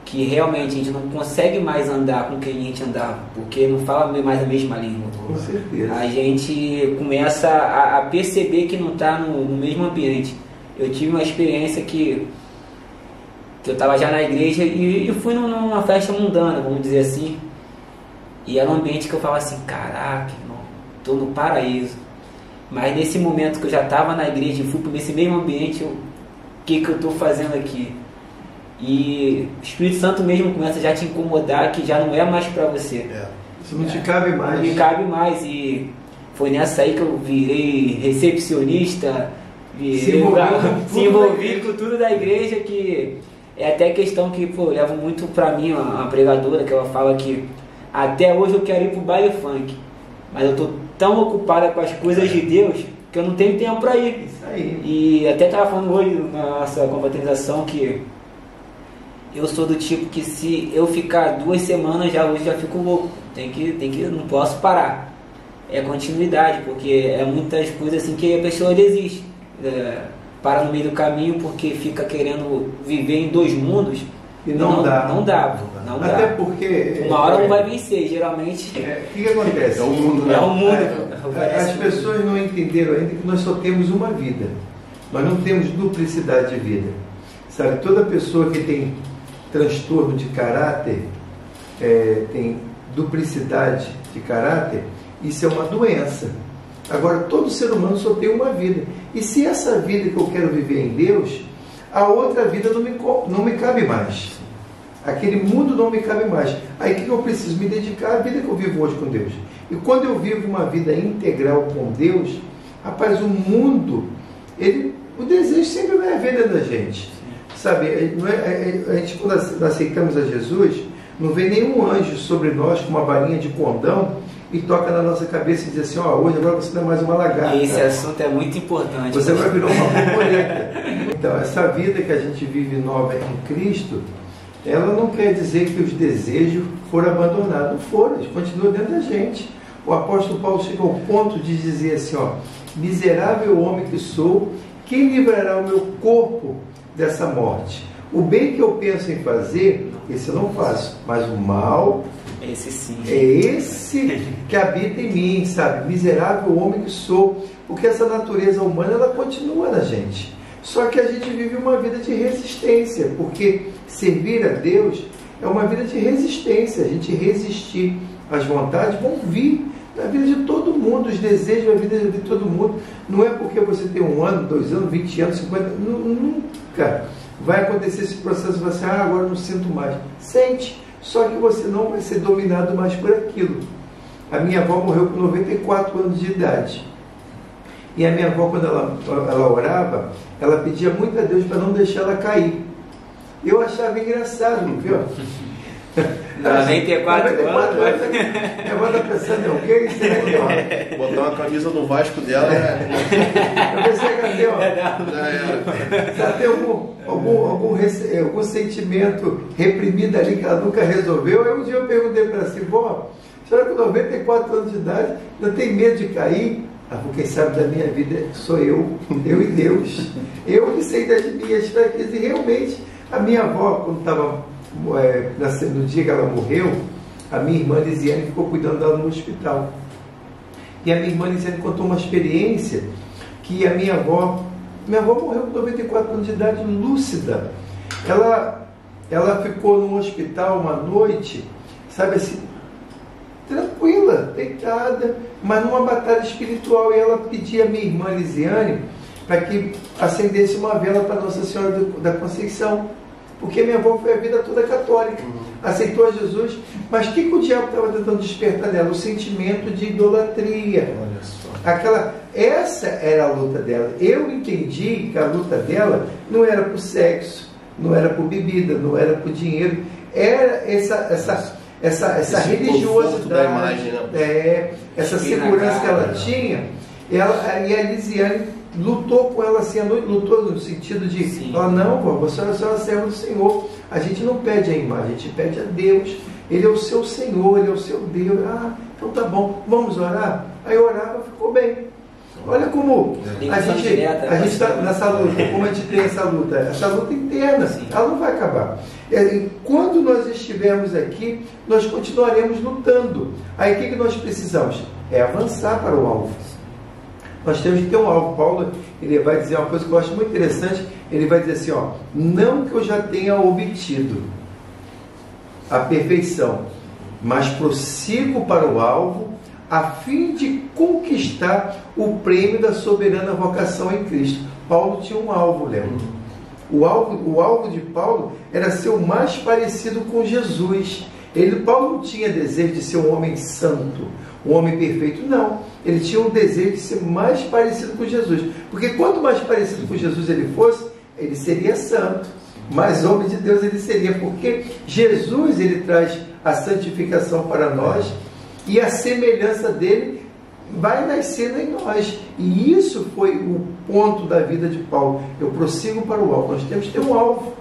Speaker 3: que realmente a gente não consegue mais andar com quem a gente andava, porque não fala mais a mesma língua.
Speaker 2: Com certeza.
Speaker 3: A gente começa a perceber que não está no mesmo ambiente. Eu tive uma experiência que eu estava já na igreja e fui numa festa mundana, vamos dizer assim, e era um ambiente que eu falava assim, caraca, irmão, estou no paraíso. Mas nesse momento que eu já estava na igreja e fui para esse mesmo ambiente, o que eu estou fazendo aqui? E o Espírito Santo mesmo começa já a te incomodar, que já não é mais para você.
Speaker 2: Isso não te cabe mais.
Speaker 3: Não me cabe mais. E foi nessa aí que eu virei recepcionista, se envolvi com tudo da igreja, que é até questão que eu levo muito para mim, uma pregadora, que ela fala que até hoje eu quero ir pro baile funk, mas eu tô tão ocupada com as coisas de Deus que eu não tenho tempo para ir.
Speaker 2: Isso aí.
Speaker 3: E até estava falando hoje na nossa confraternização que eu sou do tipo que se eu ficar 2 semanas hoje já fico louco. Não posso parar. É continuidade, porque é muitas coisas assim que a pessoa desiste. Para no meio do caminho porque fica querendo viver em 2 mundos.
Speaker 2: E não dá.
Speaker 3: Não dá.
Speaker 2: Até porque...
Speaker 3: Uma hora não vai vencer, geralmente.
Speaker 2: O que acontece?
Speaker 1: É o mundo, né?
Speaker 3: É o mundo.
Speaker 2: As pessoas não entenderam ainda que nós só temos uma vida. Nós não temos duplicidade de vida. Sabe, toda pessoa que tem transtorno de caráter, tem duplicidade de caráter, isso é uma doença. Agora, todo ser humano só tem uma vida. E se essa vida que eu quero viver em Deus, a outra vida não me cabe mais. Aquele mundo não me cabe mais. Aí o que eu preciso? Me dedicar à vida que eu vivo hoje com Deus. E quando eu vivo uma vida integral com Deus, rapaz, o mundo, o desejo sempre vai haver dentro da gente. Sabe, a gente quando aceitamos a Jesus, não vê nenhum anjo sobre nós com uma varinha de condão e toca na nossa cabeça e diz assim, hoje agora você não é mais uma lagarta.
Speaker 3: Esse assunto é muito importante.
Speaker 2: Você vai virar uma borboleta. Então, essa vida que a gente vive nova em Cristo, ela não quer dizer que os desejos foram abandonados. Não foram, eles continuam dentro da gente. O apóstolo Paulo chega ao ponto de dizer assim, miserável homem que sou, quem livrará o meu corpo dessa morte? O bem que eu penso em fazer, esse eu não faço, mas o mal,
Speaker 3: esse sim,
Speaker 2: é esse que habita em mim, sabe? Miserável homem que sou, porque essa natureza humana, ela continua na gente. Só que a gente vive uma vida de resistência, porque servir a Deus é uma vida de resistência. A gente resistir às vontades vão vir na vida de todo mundo, os desejos da vida de todo mundo. Não é porque você tem 1 ano, 2 anos, 20 anos, 50, nunca vai acontecer esse processo. Você agora não sinto mais. Sente, só que você não vai ser dominado mais por aquilo. A minha avó morreu com 94 anos de idade. E a minha avó, quando ela orava, ela pedia muito a Deus para não deixar ela cair. Eu achava engraçado, viu?
Speaker 3: 94 anos.
Speaker 2: Minha avó está pensando, o que é isso?
Speaker 1: Botar uma camisa do Vasco dela,
Speaker 2: Eu pensei, cadê, tem algum sentimento reprimido ali que ela nunca resolveu. Aí um dia eu perguntei para ela assim, vó, a senhora com 94 anos de idade, não tem medo de cair? Quem sabe da minha vida sou eu e Deus. Eu que sei das minhas fraquezas. E realmente, a minha avó, quando estava no dia que ela morreu, a minha irmã Lisiane ficou cuidando dela no hospital. E a minha irmã Lisiane contou uma experiência que a minha avó morreu com 94 anos de idade, lúcida. Ela ficou no hospital uma noite, sabe assim, tranquila, deitada, mas numa batalha espiritual. E ela pedia a minha irmã Lisiane para que acendesse uma vela para Nossa Senhora da Conceição, porque minha avó foi a vida toda católica, aceitou a Jesus, mas o que o diabo estava tentando despertar nela? O sentimento de idolatria.
Speaker 1: Olha só.
Speaker 2: Essa era a luta dela. Eu entendi que a luta dela não era por sexo, não era por bebida, não era por dinheiro, era essa religiosidade,
Speaker 1: da imagem, né?
Speaker 2: Essa segurança que ela tinha. E a Lisiane lutou com ela assim, a noite, lutou no sentido de, não, você é uma serva do Senhor, a gente não pede a imagem, a gente pede a Deus, Ele é o seu Senhor, Ele é o seu Deus. Então tá bom, vamos orar? Aí orava, ficou bem. Olha como a gente está nessa luta, como a gente tem essa luta interna, ela não vai acabar. Quando nós estivermos aqui, nós continuaremos lutando. Aí o que nós precisamos? É avançar para o alvo. Nós temos que ter um alvo. Paulo, ele vai dizer uma coisa que eu acho muito interessante, ele vai dizer assim, ó, não que eu já tenha obtido a perfeição, mas prossigo para o alvo, a fim de conquistar o prêmio da soberana vocação em Cristo. Paulo tinha um alvo, Léo. O alvo de Paulo era ser o mais parecido com Jesus. Paulo não tinha desejo de ser um homem santo, um homem perfeito, não. Ele tinha um desejo de ser mais parecido com Jesus. Porque quanto mais parecido com Jesus ele fosse, ele seria santo. Mais homem de Deus ele seria. Porque Jesus, ele traz a santificação para nós e a semelhança dele vai nascendo em nós. E isso foi o ponto da vida de Paulo. Eu prossigo para o alvo. Nós temos que ter um alvo.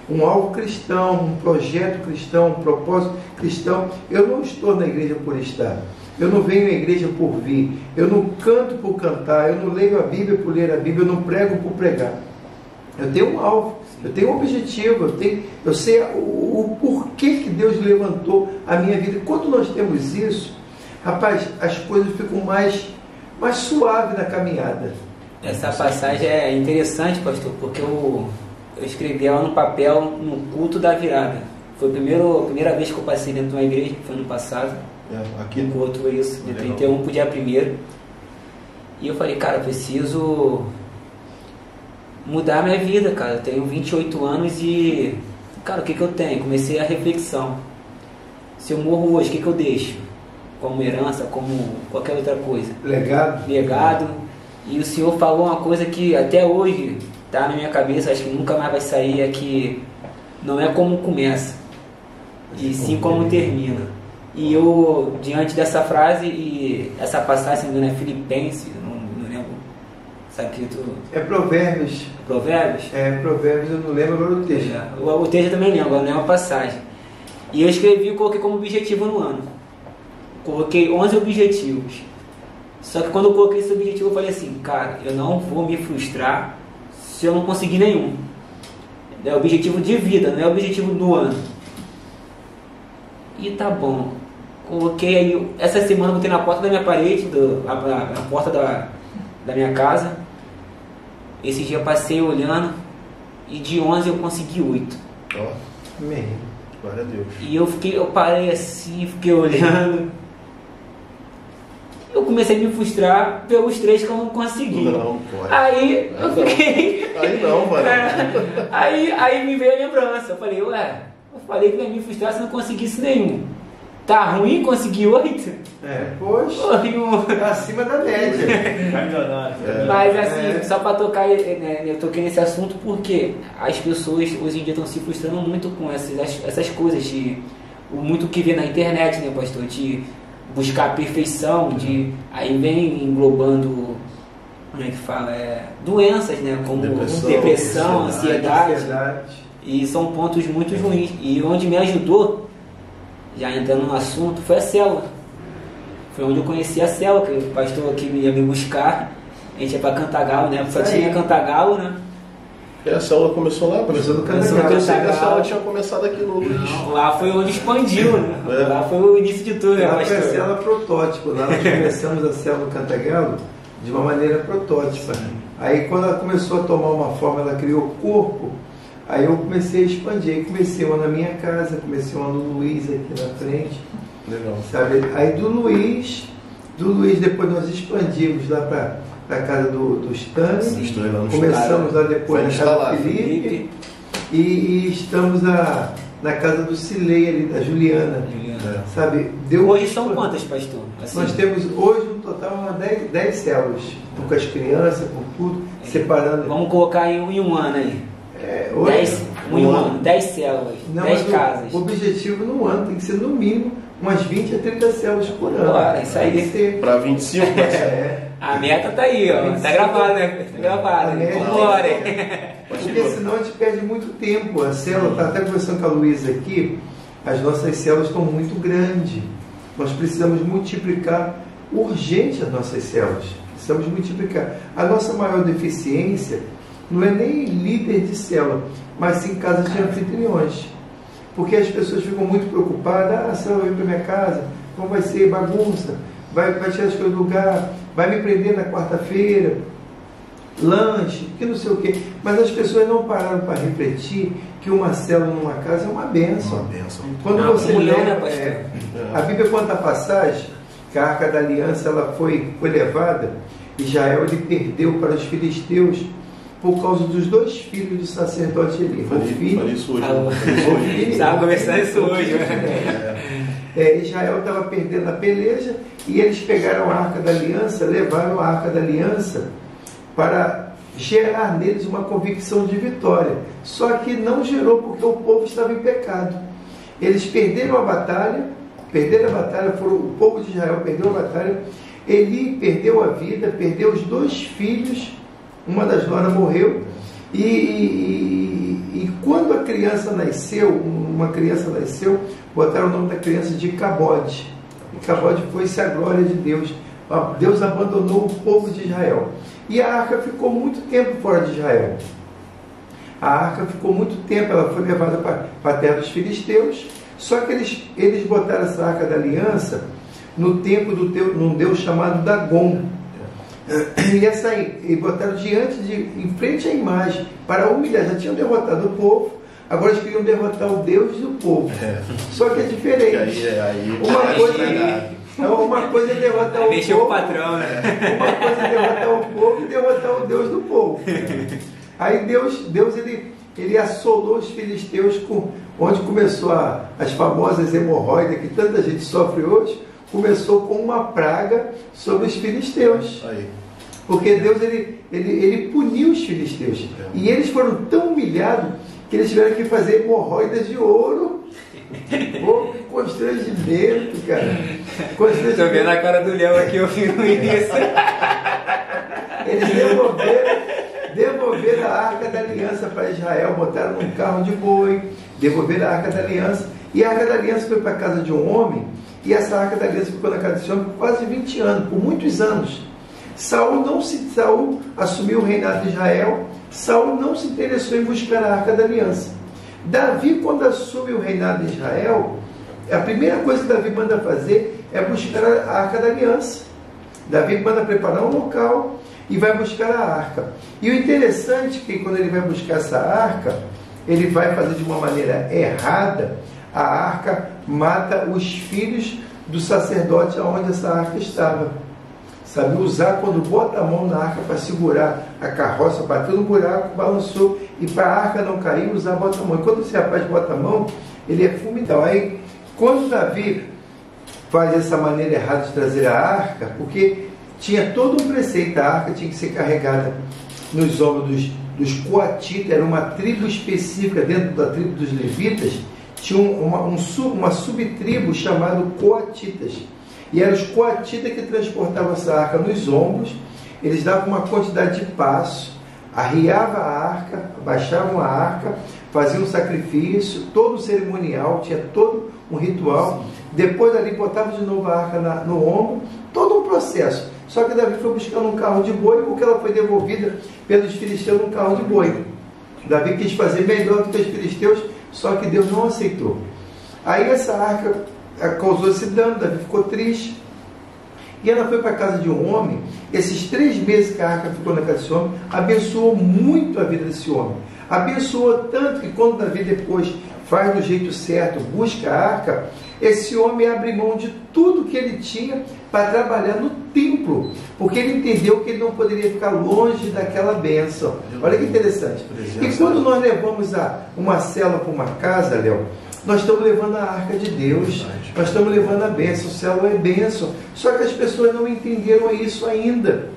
Speaker 2: Um alvo cristão, um projeto cristão, um propósito cristão. Eu não estou na igreja por estar. Eu não venho à igreja por vir. Eu não canto por cantar. Eu não leio a Bíblia por ler a Bíblia. Eu não prego por pregar. Eu tenho um alvo. Eu tenho um objetivo. Eu sei o porquê que Deus levantou a minha vida. Quando nós temos isso, rapaz, as coisas ficam mais suaves na caminhada.
Speaker 3: Essa passagem é interessante, pastor, porque eu escrevi ela no papel no culto da virada. Foi a primeira vez que eu passei dentro de uma igreja, que foi ano passado.
Speaker 1: Aqui
Speaker 3: no culto, isso, de 31 para o dia 1º. E eu falei, cara, eu preciso mudar a minha vida, cara. Eu tenho 28 anos e, cara, o que eu tenho? Comecei a reflexão. Se eu morro hoje, o que eu deixo? Como herança, como qualquer outra coisa. Legado. E o Senhor falou uma coisa que até hoje está na minha cabeça, acho que nunca mais vai sair, é que não é como começa, e sim como termina. E eu, diante dessa frase, e essa passagem, se não me engano, é Filipenses, não lembro, sabe que tu...
Speaker 2: É Provérbios.
Speaker 3: Provérbios?
Speaker 2: É, Provérbios, eu não lembro agora o texto.
Speaker 3: O texto eu também lembro, agora não é uma passagem. E eu escrevi e coloquei como objetivo no ano. Coloquei 11 objetivos. Só que quando eu coloquei esse objetivo, eu falei assim, cara, eu não vou me frustrar se eu não conseguir nenhum. É objetivo de vida, não é objetivo do ano. E tá bom. Coloquei aí, essa semana eu botei na porta da minha parede, na porta da minha casa. Esse dia eu passei olhando e de 11 eu consegui 8.
Speaker 2: Amém.
Speaker 1: Glória a Deus.
Speaker 3: E eu parei assim, fiquei olhando. Eu comecei a me frustrar pelos 3 que eu não consegui.
Speaker 1: Não, pode.
Speaker 3: Aí eu fiquei...
Speaker 1: Aí não, mano.
Speaker 3: Aí me veio a lembrança. Eu falei, eu falei que não ia me frustrar se não conseguisse nenhum. Tá ruim conseguir 8?
Speaker 2: Poxa, acima da média.
Speaker 3: Mas assim, só para tocar, né, eu toquei nesse assunto porque as pessoas hoje em dia estão se frustrando muito com essas coisas, muito que vê na internet, né, pastor? De buscar a perfeição, aí vem englobando, como é que fala? Doenças, né? Como depressão, ansiedade. E são pontos muito ruins. E onde me ajudou, já entrando no assunto, foi a célula. Foi onde eu conheci a célula, que o pastor aqui ia me buscar. A gente ia para Cantagalo, né? Só tinha Cantagalo, né?
Speaker 1: E a célula começou lá?
Speaker 2: Começou no Cantagalo.
Speaker 1: A célula tinha começado aqui no Luiz.
Speaker 3: Lá foi onde expandiu, né? Lá foi o início de tudo, né,
Speaker 2: pastor?
Speaker 3: Lá
Speaker 2: foi a célula protótipo. Lá nós começamos a célula no Cantagalo de uma maneira protótipa. Aí quando ela começou a tomar uma forma, ela criou o corpo. Aí eu comecei a expandir, aí comecei uma na minha casa, comecei uma no Luiz aqui na frente.
Speaker 1: Legal.
Speaker 2: Sabe? Aí do Luiz depois nós expandimos lá para a casa do Stanley. Começamos lá depois na casa do Felipe. E estamos na casa do Cilei ali, da Juliana. Sabe?
Speaker 3: Hoje são quantas, pastor?
Speaker 2: Assim, nós temos hoje no total 10 células, com as crianças, com tudo, separando.
Speaker 3: Vamos colocar em um ano aí. 10 células, 10 casas.
Speaker 2: O objetivo no ano tem que ser no mínimo umas 20 a 30 células por ano.
Speaker 3: Claro, isso aí.
Speaker 1: Para 25,
Speaker 3: A meta tá aí, ó. Tá gravado, né? Tá gravado. Vambora.
Speaker 2: Porque senão a gente perde muito tempo. A célula, tá até conversando com a Luísa aqui, as nossas células estão muito grandes. Nós precisamos multiplicar urgente as nossas células. Precisamos multiplicar. A nossa maior deficiência não é nem líder de célula, mas sim casa de anfitriões. Porque as pessoas ficam muito preocupadas, a célula vai para minha casa, como vai ser bagunça, vai tirar as coisas do lugar, vai me prender na quarta-feira, lanche, que não sei o quê. Mas as pessoas não pararam para refletir que uma célula numa casa é uma bênção.
Speaker 1: Uma bênção.
Speaker 2: Quando você lê a Bíblia conta a passagem que a Arca da Aliança ela foi levada, Israel ele perdeu para os filisteus por causa dos 2 filhos do sacerdote Eli.
Speaker 1: Falei isso hoje.
Speaker 3: Estava conversando isso hoje.
Speaker 2: Israel estava perdendo a peleja e eles pegaram a Arca da Aliança, levaram a Arca da Aliança para gerar neles uma convicção de vitória. Só que não gerou porque o povo estava em pecado. Eles perderam a batalha, o povo de Israel perdeu a batalha, Eli perdeu a vida, perdeu os 2 filhos, uma das noras morreu, e quando uma criança nasceu, botaram o nome da criança de Cabode. E Cabode foi-se a glória de Deus. Deus abandonou o povo de Israel. E a arca ficou muito tempo fora de Israel. A arca ficou muito tempo, ela foi levada para a terra dos filisteus, só que eles botaram essa Arca da Aliança no templo num deus chamado Dagon. E botaram em frente à imagem, para humilhar. Já tinham derrotado o povo, agora eles queriam derrotar o Deus do povo. Só que é diferente. Uma coisa é derrotar o povo.
Speaker 3: Mexeu o patrão, né?
Speaker 2: Uma coisa é derrotar o povo e derrotar o Deus do povo. Aí Deus ele assolou os filisteus, onde começou as famosas hemorroidas que tanta gente sofre hoje, começou com uma praga sobre os filisteus. Porque Deus ele puniu os filisteus. E eles foram tão humilhados que eles tiveram que fazer hemorroidas de ouro. Pô, que constrangimento, cara.
Speaker 3: Estou vendo a cara do Léo aqui ouvindo isso.
Speaker 2: Eles devolveram a Arca da Aliança para Israel, botaram num carro de boi, devolveram a Arca da Aliança, e a Arca da Aliança foi para a casa de um homem, e essa Arca da Aliança ficou na casa desse homem por quase 20 anos, por muitos anos. Saul assumiu o reinado de Israel, Saul não se interessou em buscar a Arca da Aliança. Davi, quando assume o reinado de Israel, a primeira coisa que Davi manda fazer é buscar a Arca da Aliança. Davi manda preparar um local e vai buscar a arca. E o interessante é que quando ele vai buscar essa arca, ele vai fazer de uma maneira errada. A arca mata os filhos do sacerdote aonde essa arca estava. Sabe, usar quando bota a mão na arca para segurar a carroça, bateu no buraco, balançou, e para a arca não cair, usar bota a mão. E quando esse rapaz bota a mão, ele é fulminado. Aí, quando Davi faz essa maneira errada de trazer a arca, porque tinha todo um preceito, a arca tinha que ser carregada nos ombros dos coatitas, era uma tribo específica dentro da tribo dos levitas, tinha uma subtribo chamada coatitas. E eram os coatitas que transportavam essa arca nos ombros, eles davam uma quantidade de passo, arriavam a arca, abaixavam a arca, faziam um sacrifício, todo um cerimonial, tinha todo um ritual, depois ali botavam de novo a arca no ombro, todo um processo. Só que Davi foi buscar um carro de boi, porque ela foi devolvida pelos filisteus num carro de boi. Davi quis fazer melhor do que os filisteus, só que Deus não aceitou. Aí essa arca causou esse dano, Davi ficou triste. E ela foi para a casa de um homem. Esses 3 meses que a arca ficou na casa desse homem, abençoou muito a vida desse homem. Abençoou tanto que quando Davi depois faz do jeito certo, busca a arca, esse homem abre mão de tudo que ele tinha para trabalhar no templo, porque ele entendeu que ele não poderia ficar longe daquela bênção. Olha que interessante. E quando nós levamos uma célula para uma casa, Léo, nós estamos levando a arca de Deus, nós estamos levando a bênção, o célula é bênção. Só que as pessoas não entenderam isso ainda.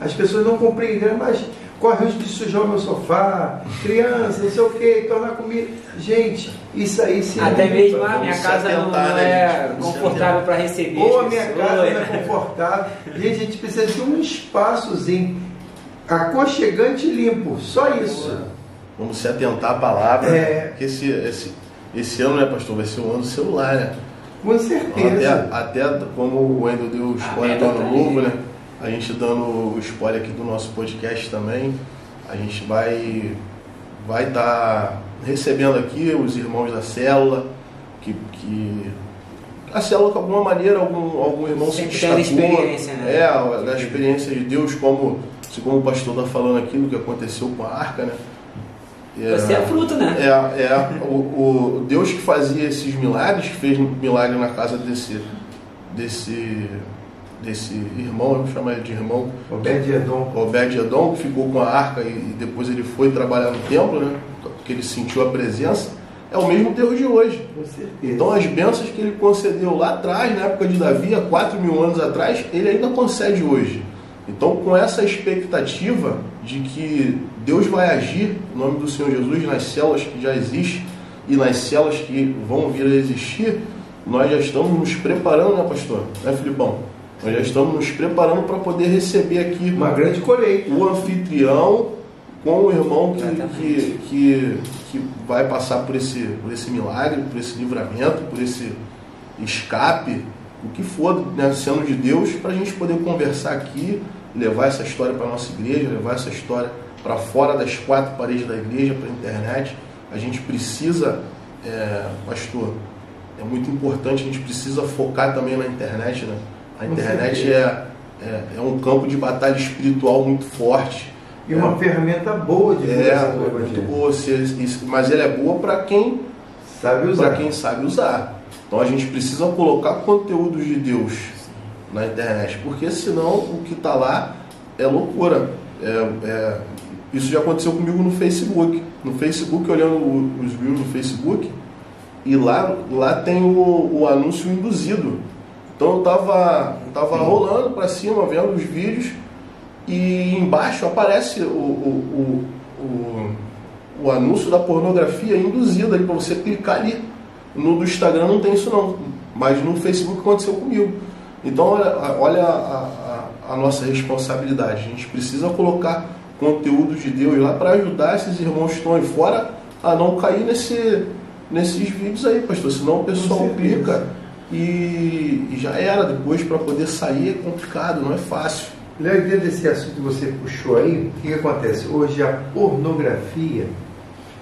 Speaker 2: As pessoas não compreenderam, mas corre o risco de sujar o meu sofá, criança, não sei o que, tornar comida. Gente, isso aí se
Speaker 3: até mesmo a minha casa não é confortável para receber.
Speaker 2: Ou a minha casa não é confortável. Gente, a gente precisa de um espaçozinho aconchegante e limpo, só isso.
Speaker 1: Vamos se atentar à palavra, porque esse ano, né, pastor, vai ser o ano do celular, né?
Speaker 2: Com certeza.
Speaker 1: Até como o Wendel deu o spoiler do Ano Novo, né? A gente dando o spoiler aqui do nosso podcast também, a gente vai estar recebendo aqui os irmãos da célula, que a célula, de alguma maneira, algum irmão se destacou.
Speaker 3: Experiência, né?
Speaker 1: Da experiência de Deus, como o pastor está falando aqui, do que aconteceu com a arca, né?
Speaker 3: Você é fruto, né?
Speaker 1: O Deus que fazia esses milagres, que fez milagre na casa desse irmão, vamos chamar ele de irmão, Obed-Edom, que ficou com a arca e depois ele foi trabalhar no templo, né? Porque ele sentiu a presença. É o mesmo Deus de hoje.
Speaker 2: Com certeza.
Speaker 1: Então as bênçãos que ele concedeu lá atrás, na época de Davi, há 4.000 anos atrás, ele ainda concede hoje. Então, com essa expectativa de que Deus vai agir em nome do Senhor Jesus nas células que já existem e nas células que vão vir a existir, nós já estamos nos preparando, né, pastor? Né, Filipão? Nós já estamos nos preparando para poder receber aqui
Speaker 2: uma grande colheita.
Speaker 1: O anfitrião com o irmão que vai passar por esse milagre, por esse livramento, por esse escape, o que for, né, sendo de Deus, para a gente poder conversar aqui, levar essa história para a nossa igreja, levar essa história para fora das 4 paredes da igreja, para a internet. A gente precisa, pastor, é muito importante, a gente precisa focar também na internet, né? A internet é um campo de batalha espiritual muito forte.
Speaker 2: E uma ferramenta boa de
Speaker 1: muito boa, mas ela é boa para quem sabe usar. Então a gente precisa colocar conteúdos de Deus na internet, porque senão o que está lá é loucura. Isso já aconteceu comigo no Facebook. No Facebook, olhando os views no Facebook, e lá tem o anúncio induzido. Então eu tava rolando para cima, vendo os vídeos, e embaixo aparece o anúncio da pornografia induzida ali para você clicar ali. No do Instagram não tem isso não, mas no Facebook aconteceu comigo. Então olha a nossa responsabilidade. A gente precisa colocar conteúdo de Deus lá para ajudar esses irmãos que estão aí fora a não cair nesses vídeos aí, pastor. Senão o pessoal clica e já era. Depois, para poder sair é complicado, não é fácil.
Speaker 2: Léo, dentro desse assunto que você puxou aí, o que acontece? Hoje a pornografia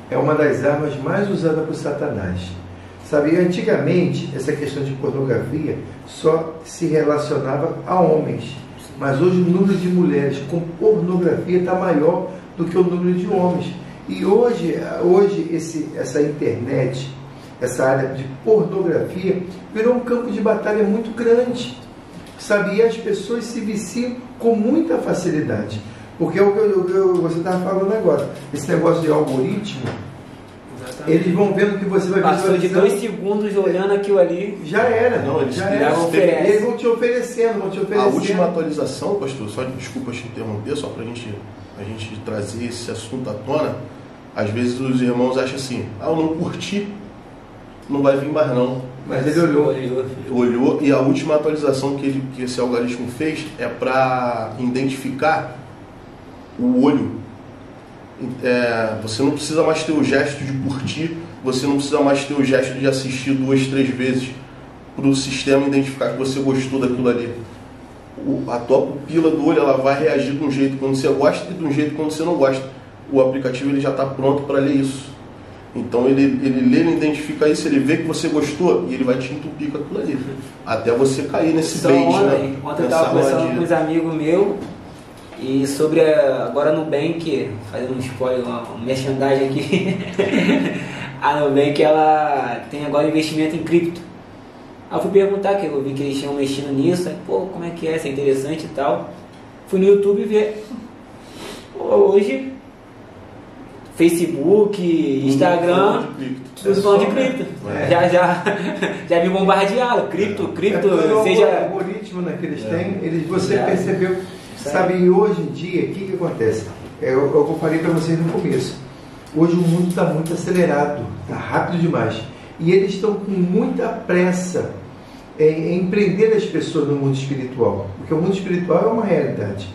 Speaker 2: é uma das armas mais usadas por Satanás. Sabe, antigamente essa questão de pornografia só se relacionava a homens, mas hoje o número de mulheres com pornografia está maior do que o número de homens. E hoje essa internet, essa área de pornografia virou um campo de batalha muito grande, sabe? E as pessoas se viciam com muita facilidade, porque é o que você estava falando agora, esse negócio de algoritmo. Exatamente. Eles vão vendo que você vai
Speaker 3: passou de 2 segundos olhando aquilo ali.
Speaker 2: Já era.
Speaker 1: Não, eles
Speaker 2: vão te oferecendo.
Speaker 1: A última atualização, pastor, só desculpa te interromper, só para a gente trazer esse assunto à tona. Às vezes os irmãos acham assim, eu não curti, não vai vir mais não.
Speaker 2: Mas ele
Speaker 1: olhou, e a última atualização que esse algoritmo fez é para identificar o olho. Você não precisa mais ter o gesto de curtir, você não precisa mais ter o gesto de assistir 2, 3 vezes para o sistema identificar que você gostou daquilo ali. A tua pupila do olho, ela vai reagir de um jeito quando você gosta e de um jeito quando você não gosta. O aplicativo ele já está pronto para ler isso. Então ele lê, ele identifica isso, ele vê que você gostou e ele vai te entupir com aquilo ali. Até você cair nesse bait, né?
Speaker 3: Ontem eu estava conversando com uns amigos meus e sobre agora a Nubank, fazendo um spoiler, uma merchandising aqui. A Nubank, ela tem agora investimento em cripto. Aí eu fui perguntar, que eu vi que eles tinham mexido nisso, aí, como é que é, isso é interessante e tal. Fui no YouTube ver. Hoje Facebook, Instagram, tudo falando de cripto. Já me bombardearam. Cripto,
Speaker 2: seja... O algoritmo, né, que eles têm, você percebeu. Sabe, hoje em dia, o que acontece? Eu falei para vocês no começo. Hoje o mundo está muito acelerado, está rápido demais. E eles estão com muita pressa em empreender as pessoas no mundo espiritual. Porque o mundo espiritual é uma realidade.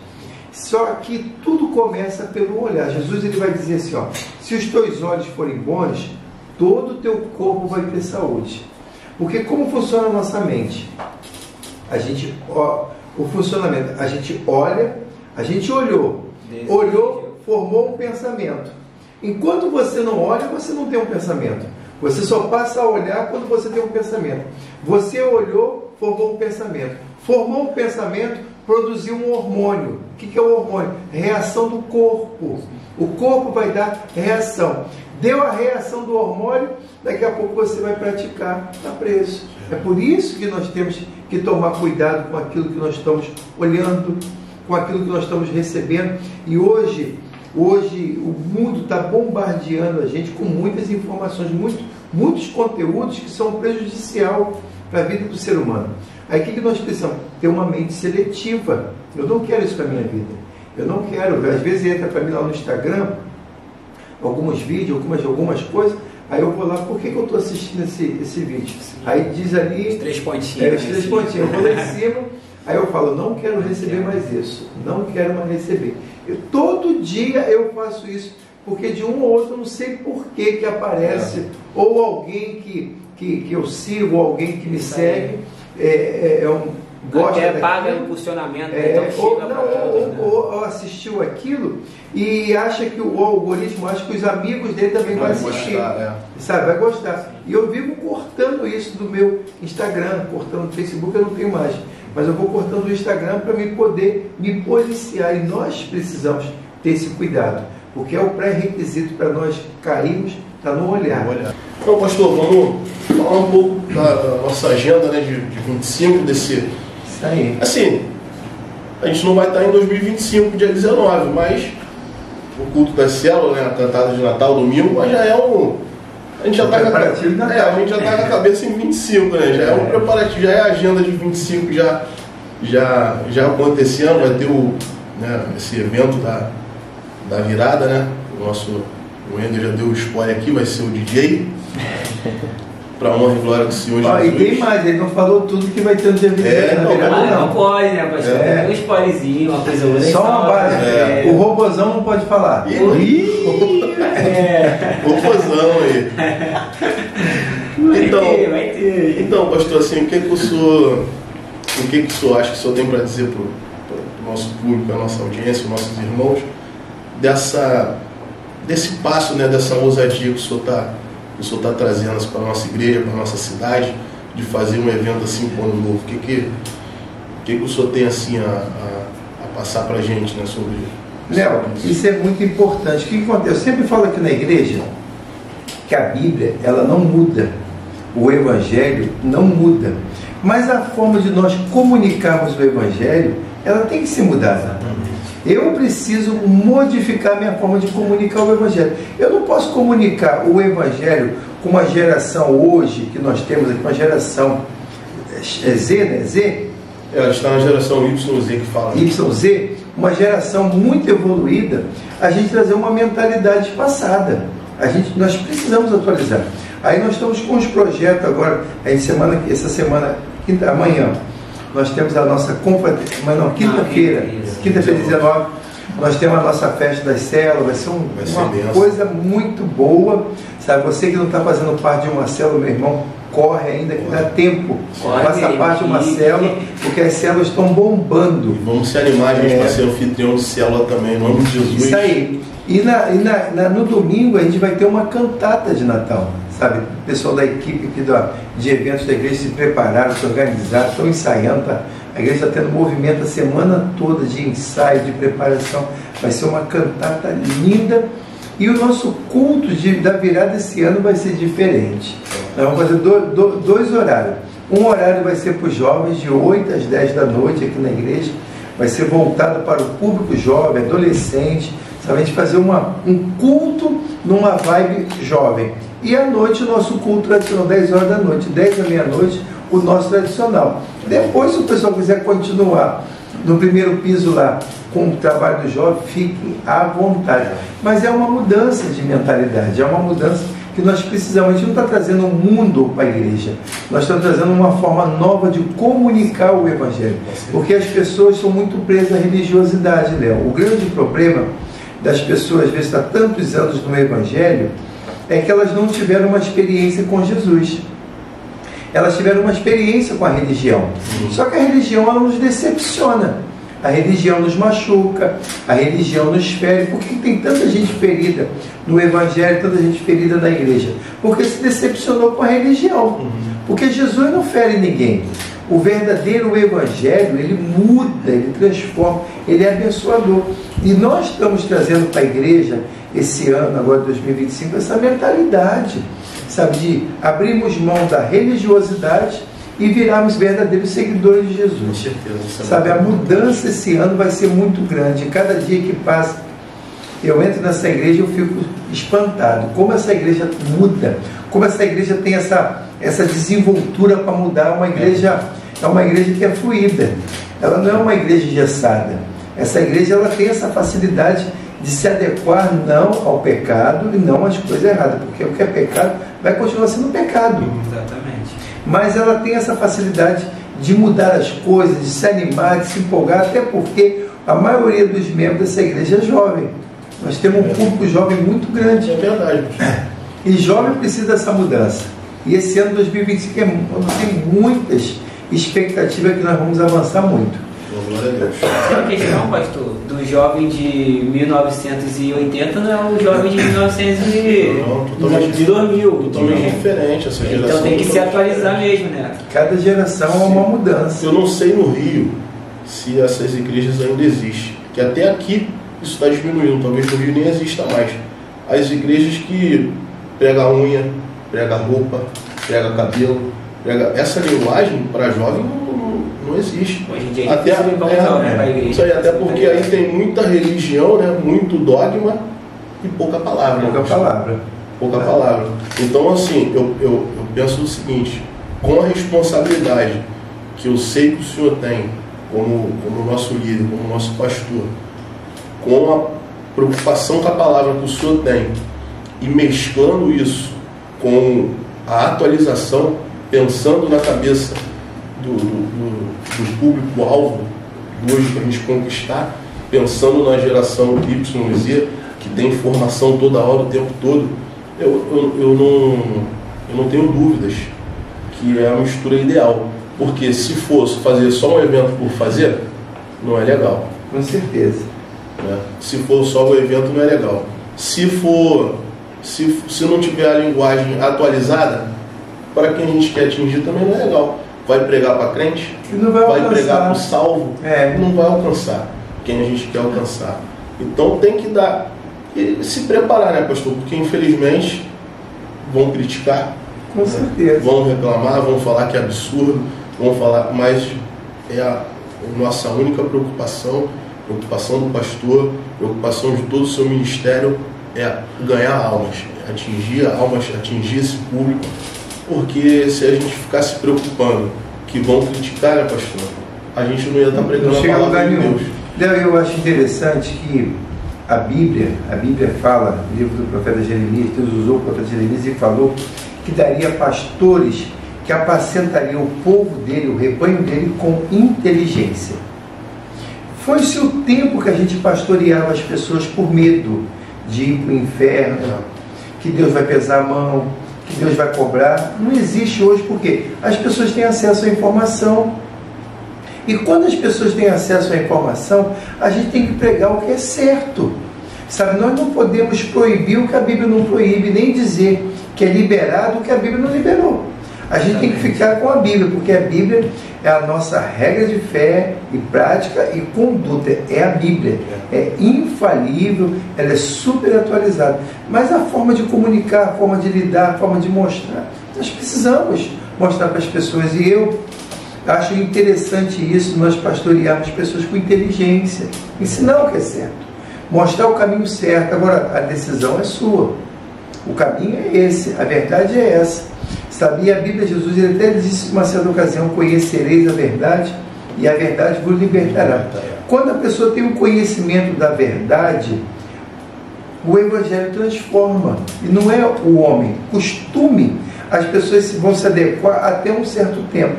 Speaker 2: Só que tudo começa pelo olhar. Jesus ele vai dizer assim, se os teus olhos forem bons, todo o teu corpo vai ter saúde. Porque como funciona a nossa mente? A gente, o funcionamento, a gente olha, a gente olhou, formou um pensamento. Enquanto você não olha, você não tem um pensamento. Você só passa a olhar quando você tem um pensamento. Você olhou, formou um pensamento. Formou um pensamento, produziu um hormônio. O que é o hormônio? Reação do corpo. O corpo vai dar reação. Deu a reação do hormônio, daqui a pouco você vai praticar, está preso. É por isso que nós temos que tomar cuidado com aquilo que nós estamos olhando, com aquilo que nós estamos recebendo. E hoje o mundo está bombardeando a gente com muitas informações, muitos conteúdos que são prejudicial para a vida do ser humano. Aí o que nós precisamos? Ter uma mente seletiva. Eu não quero isso para a minha vida. Eu não quero. Às vezes entra para mim lá no Instagram alguns vídeos, algumas coisas, aí eu vou lá, por que eu estou assistindo esse vídeo? Aí diz ali...
Speaker 3: Os 3 pontinhos.
Speaker 2: Os 3 pontinhos. Eu vou lá em cima, aí eu falo, não quero receber mais isso. Não quero mais receber. Todo dia eu faço isso, porque de um ou outro eu não sei por que aparece, ou alguém que eu sigo, ou alguém que me segue,
Speaker 3: gosta paga impulsionamento,
Speaker 2: ou assistiu aquilo e acha que o algoritmo, acha que os amigos dele também vão assistir, sabe, vai gostar. E eu vivo cortando isso do meu Instagram, cortando do Facebook, eu não tenho mais, mas eu vou cortando o Instagram para me poder me policiar, e nós precisamos ter esse cuidado, porque é o pré-requisito para nós cairmos, está no olhar.
Speaker 1: Então, pastor, vamos falar um pouco da nossa agenda, né, de 25 desse...
Speaker 2: Isso aí.
Speaker 1: Assim, a gente não vai estar em 2025, dia 19, mas o culto da célula, né, a cantada de Natal, domingo, mas já é um... A gente já está com a cabeça em 25, né? Já é um preparativo, já é a agenda de 25, já acontecendo, vai ter esse evento da virada, né? O Ender já deu o spoiler aqui, vai ser o DJ. Para honra e glória do Senhor Jesus.
Speaker 2: E tem mais, ele não falou tudo que vai ter no dia 25.
Speaker 3: Não pode, né, pastor? Tem um spoilerzinho, uma coisa outra.
Speaker 2: Só uma base. O robozão não pode falar.
Speaker 1: Robozão aí. Então, pastor, assim, o que o senhor acha que o senhor tem para dizer para o nosso público, a nossa audiência, os nossos irmãos, desse passo, né, dessa ousadia que o senhor está trazendo para a nossa igreja, para a nossa cidade, de fazer um evento assim com o Ano Novo? O que o senhor tem assim a passar para a gente, né, sobre
Speaker 2: Léo, isso é muito importante. O que acontece? Eu sempre falo aqui na igreja que a Bíblia, ela não muda, o Evangelho não muda, mas a forma de nós comunicarmos o Evangelho, ela tem que ser mudada. Eu preciso modificar minha forma de comunicar o Evangelho. Eu não posso comunicar o Evangelho com uma geração hoje, que nós temos aqui, uma geração Z, né? Z?
Speaker 1: Ela está na geração YZ que fala.
Speaker 2: YZ, uma geração muito evoluída, a gente trazer uma mentalidade passada. Nós precisamos atualizar. Aí nós estamos com os projetos agora, essa semana, amanhã, nós temos a nossa quinta-feira, 19, nós temos a nossa festa das células, vai ser uma coisa muito boa, sabe? Você que não está fazendo parte de uma célula, meu irmão, corre ainda que dá tempo, faça parte de uma célula, porque as células estão bombando.
Speaker 1: E vamos se animar, a gente, para ser anfitrião de célula também, em nome de Jesus.
Speaker 2: Isso aí. E no domingo a gente vai ter uma cantata de Natal, sabe? O pessoal da equipe aqui de eventos da igreja se prepararam, se organizaram, estão ensaiando, tá? A igreja está tendo movimento a semana toda de ensaio, de preparação. Vai ser uma cantata linda. E o nosso culto da virada esse ano vai ser diferente. Nós vamos fazer dois horários. Um horário vai ser para os jovens, de 8 às 10 da noite aqui na igreja. Vai ser voltado para o público jovem, adolescente. Sabe? A gente fazer um culto numa vibe jovem. E à noite o nosso culto tradicional, 10 horas da noite, 10 da meia-noite, o nosso tradicional. Depois, se o pessoal quiser continuar no primeiro piso lá com o trabalho do jovem, fiquem à vontade. Mas é uma mudança de mentalidade, é uma mudança que nós precisamos. A gente não está trazendo um mundo para a igreja, nós estamos trazendo uma forma nova de comunicar o Evangelho, porque as pessoas são muito presas à religiosidade, Léo. O grande problema das pessoas, às vezes, há tantos anos no Evangelho, é que elas não tiveram uma experiência com Jesus. elas tiveram uma experiência com a religião. Só que a religião, ela nos decepciona. A religião nos machuca, a religião nos fere. Por que tem tanta gente ferida no Evangelho, tanta gente ferida na igreja? Porque se decepcionou com a religião. Porque Jesus não fere ninguém. O verdadeiro Evangelho, ele muda, ele transforma, ele é abençoador. E nós estamos trazendo para a igreja, esse ano, agora 2025, essa mentalidade, sabe, de abrirmos mão da religiosidade e virarmos verdadeiros seguidores de Jesus.
Speaker 1: Com certeza.
Speaker 2: Sabe, a mudança esse ano vai ser muito grande. Cada dia que passa, eu entro nessa igreja e eu fico espantado. Como essa igreja muda, como essa igreja tem essa desenvoltura para mudar. É uma igreja que é fluida. Ela não é uma igreja engessada. Essa igreja, ela tem essa facilidade de se adequar não ao pecado e não às coisas erradas, porque o que é pecado vai continuar sendo pecado.
Speaker 3: Exatamente.
Speaker 2: Mas ela tem essa facilidade de mudar as coisas, de se animar, de se empolgar, até porque a maioria dos membros dessa igreja é jovem. Nós temos um público jovem muito grande.
Speaker 1: É verdade.
Speaker 2: E jovem precisa dessa mudança. E esse ano 2025 tem muitas expectativas que nós vamos avançar muito.
Speaker 1: Glória a Deus.
Speaker 3: Tem uma questão, pastor, do jovem de 1980 não é o jovem de 2000.
Speaker 1: Totalmente diferente essa geração.
Speaker 3: Então tem que se atualizar mesmo, né?
Speaker 2: Cada geração é uma mudança.
Speaker 1: Eu não sei no Rio se essas igrejas ainda existem. Que até aqui isso está diminuindo. Talvez no Rio nem exista mais. As igrejas que prega a unha, prega a roupa, prega cabelo, prega... Essa linguagem para jovem não existe.
Speaker 3: Hoje em dia
Speaker 1: até isso aí, até porque aí tem muita religião, né? Muito dogma e pouca palavra. Pouca palavra. Então, assim, eu penso o seguinte: com a responsabilidade que eu sei que o senhor tem como nosso líder, como nosso pastor, com a preocupação com a palavra que o senhor tem e mesclando isso com a atualização, pensando na cabeça do público-alvo hoje para a gente conquistar, pensando na geração Y e Z, que tem informação toda hora, o tempo todo, eu não tenho dúvidas que é a mistura ideal. Porque se fosse fazer só um evento por fazer, não é legal.
Speaker 2: Com certeza.
Speaker 1: Né? Se for só o evento, não é legal. Se não tiver a linguagem atualizada, para quem a gente quer atingir também não é legal. Vai pregar para crente, vai pregar para o salvo, não vai alcançar quem a gente quer alcançar. Então tem que dar e se preparar, né, pastor? Porque infelizmente vão criticar,
Speaker 2: com certeza,
Speaker 1: vão reclamar, vão falar que é absurdo, vão falar, mas é a nossa única preocupação do pastor, preocupação de todo o seu ministério é ganhar almas, atingir almas, atingir esse público. Porque se a gente ficar se preocupando que vão criticar, né, pastor, a gente não ia estar pregando a palavra de Deus.
Speaker 2: Eu acho interessante que a Bíblia fala, no livro do profeta Jeremias, Deus usou o profeta Jeremias e falou que daria pastores que apacentariam o povo dele, o rebanho dele, com inteligência. Foi-se o tempo que a gente pastoreava as pessoas por medo de ir para o inferno, que Deus vai pesar a mão, que Deus vai cobrar. Não existe hoje, porque as pessoas têm acesso à informação. E quando as pessoas têm acesso à informação, a gente tem que pregar o que é certo. Sabe, nós não podemos proibir o que a Bíblia não proíbe, nem dizer que é liberado o que a Bíblia não liberou. A gente tem que ficar com a Bíblia, porque a Bíblia é a nossa regra de fé e prática e conduta. É a Bíblia. É infalível, ela é super atualizada. Mas a forma de comunicar, a forma de lidar, a forma de mostrar, nós precisamos mostrar para as pessoas. E eu acho interessante isso, nós pastorearmos pessoas com inteligência, ensinar o que é certo, mostrar o caminho certo. Agora, a decisão é sua. O caminho é esse, a verdade é essa. Sabia a Bíblia, Jesus ele até disse uma certa ocasião: conhecereis a verdade e a verdade vos libertará. Quando a pessoa tem um conhecimento da verdade, o Evangelho transforma. E não é o homem. Costume, as pessoas vão se adequar até um certo tempo,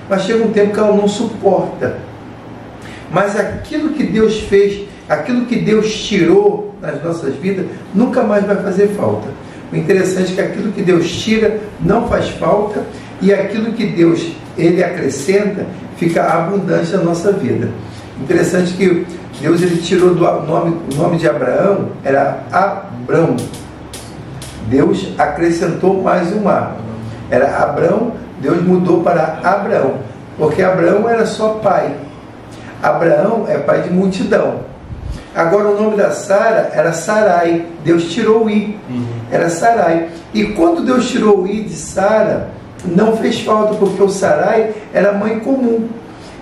Speaker 2: mas chega um tempo que ela não suporta. Mas aquilo que Deus fez, aquilo que Deus tirou nas nossas vidas, nunca mais vai fazer falta. O interessante é que aquilo que Deus tira não faz falta, e aquilo que Deus ele acrescenta fica abundante na nossa vida. Interessante que Deus ele tirou o nome de Abraão, era Abrão. Deus acrescentou mais um A. Era Abrão, Deus mudou para Abraão, porque Abraão era só pai. Abraão é pai de multidão. Agora o nome da Sara era Sarai. Deus tirou o I, era Sarai. E quando Deus tirou o I de Sara, não fez falta, porque o Sarai era mãe comum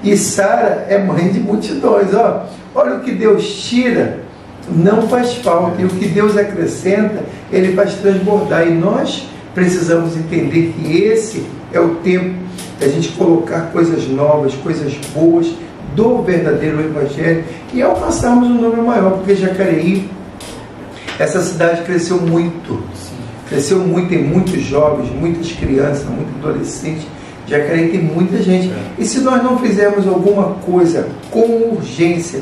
Speaker 2: e Sara é mãe de multidões. Olha o que Deus tira, não faz falta, e o que Deus acrescenta, ele faz transbordar. E nós precisamos entender que esse é o tempo da gente colocar coisas novas, coisas boas do verdadeiro Evangelho e alcançarmos um número maior, porque Jacareí, essa cidade cresceu muito. Cresceu muito, tem muitos jovens, muitas crianças, muitos adolescentes. Jacareí tem muita gente. E se nós não fizermos alguma coisa com urgência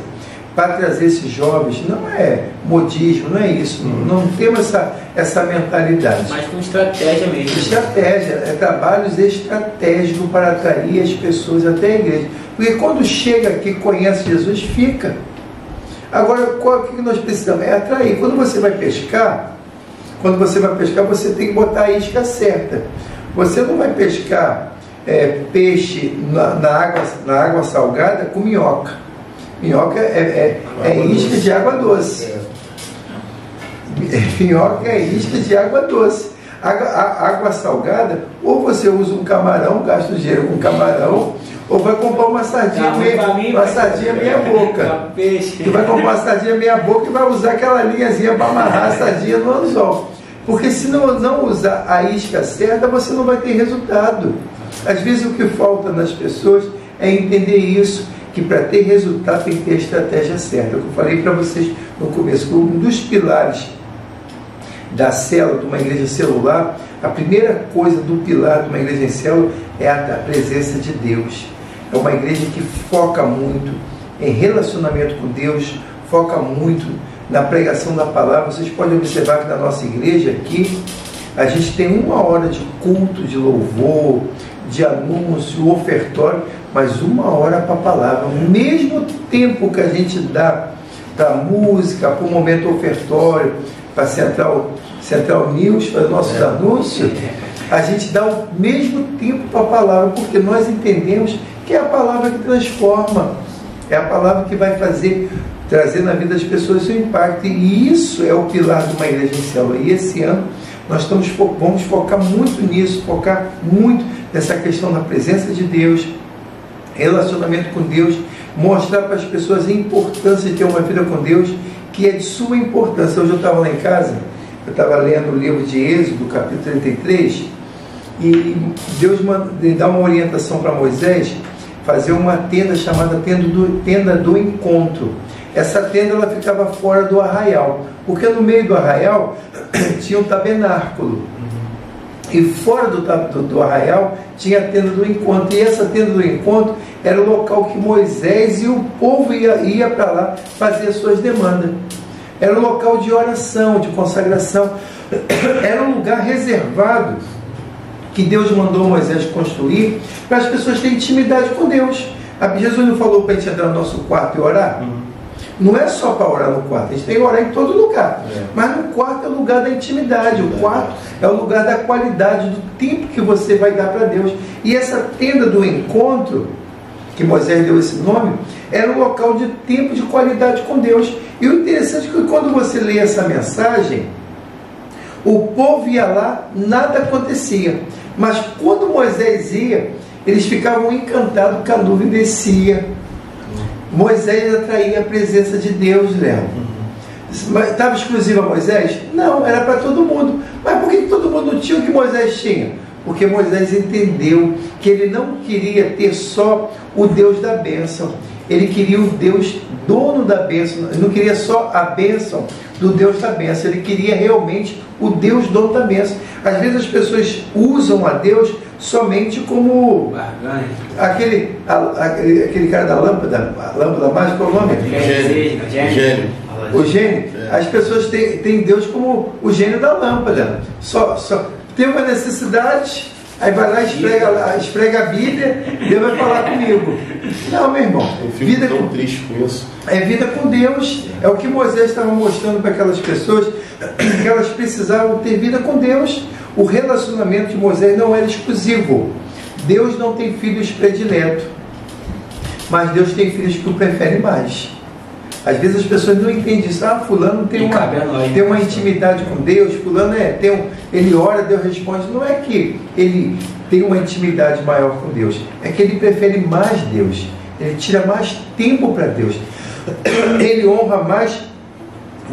Speaker 2: para trazer esses jovens, não é modismo, não é isso. Não temos essa mentalidade.
Speaker 3: Mas com estratégia mesmo.
Speaker 2: Estratégia, trabalhos estratégicos para atrair as pessoas até a igreja. Porque quando chega aqui, conhece Jesus, fica. Agora, o que nós precisamos? É atrair. Quando você vai pescar, você tem que botar a isca certa. Você não vai pescar peixe na água salgada com minhoca. Minhoca é isca de água doce. Minhoca é isca de água doce. Água salgada, ou você usa um camarão, gasta o dinheiro com camarão, ou vai comprar uma sardinha meia boca. Tu vai comprar uma sardinha meia boca e vai usar aquela linhazinha para amarrar a sardinha no anzol. Porque se não usar a isca certa, você não vai ter resultado. Às vezes o que falta nas pessoas é entender isso, que para ter resultado tem que ter a estratégia certa. Eu falei para vocês no começo, um dos pilares da célula, de uma igreja celular, a primeira coisa do pilar de uma igreja em célula é a presença de Deus. É uma igreja que foca muito em relacionamento com Deus, foca muito na pregação da palavra. Vocês podem observar que na nossa igreja aqui, a gente tem 1 hora de culto, de louvor, de anúncio, ofertório, mas 1 hora para a palavra. O mesmo tempo que a gente dá para a música, para o momento ofertório, para Central News, para os nossos anúncios, a gente dá o mesmo tempo para a palavra, porque nós entendemos que é a palavra que transforma, é a palavra que vai trazer na vida das pessoas seu impacto, e isso é o pilar de uma igreja em célula. E esse ano nós vamos focar muito nisso, focar muito nessa questão da presença de Deus, relacionamento com Deus, mostrar para as pessoas a importância de ter uma vida com Deus, que é de suma importância. Hoje eu estava lá em casa, eu estava lendo o livro de Êxodo, capítulo 33, e Deus dá uma orientação para Moisés fazer uma tenda chamada tenda do encontro. Essa tenda ela ficava fora do arraial, porque no meio do arraial tinha um tabernáculo, e fora do arraial tinha a tenda do encontro, e essa tenda do encontro era o local que Moisés e o povo ia para lá fazer as suas demandas. Era um local de oração, de consagração, era um lugar reservado que Deus mandou Moisés construir para as pessoas terem intimidade com Deus. Jesus não falou para a gente entrar no nosso quarto e orar? Não é só para orar no quarto, a gente tem que orar em todo lugar. Mas no quarto é o lugar da intimidade, o quarto é o lugar da qualidade, do tempo que você vai dar para Deus. E essa tenda do encontro, que Moisés deu esse nome, era um local de tempo de qualidade com Deus. E o interessante é que quando você lê essa mensagem, o povo ia lá, nada acontecia. Mas quando Moisés ia, eles ficavam encantados que a nuvem descia. Moisés atraía a presença de Deus, Léo. Mas estava exclusivo a Moisés? Não, era para todo mundo. Mas por que todo mundo tinha o que Moisés tinha? Porque Moisés entendeu que ele não queria ter só o Deus da bênção. Ele queria o Deus dono da bênção. Ele não queria só a bênção do Deus da bênção. Ele queria realmente o Deus dono da bênção. Às vezes as pessoas usam a Deus somente como aquele cara da lâmpada, a lâmpada mágica, qual é o nome?
Speaker 1: Gênio.
Speaker 2: O gênio. As pessoas têm Deus como o gênio da lâmpada. Só tem uma necessidade, Aí vai lá, esfrega a Bíblia, Deus vai falar comigo. Não, meu irmão.
Speaker 1: Eu fico tão triste com isso.
Speaker 2: É vida com Deus. É o que Moisés estava mostrando para aquelas pessoas, que elas precisavam ter vida com Deus. O relacionamento de Moisés não era exclusivo. Deus não tem filhos prediletos, mas Deus tem filhos que o preferem mais. Às vezes as pessoas não entendem isso. Ah, fulano tem uma intimidade com Deus, fulano ele ora, Deus responde. Não é que ele tem uma intimidade maior com Deus, é que ele prefere mais Deus, ele tira mais tempo para Deus, ele honra mais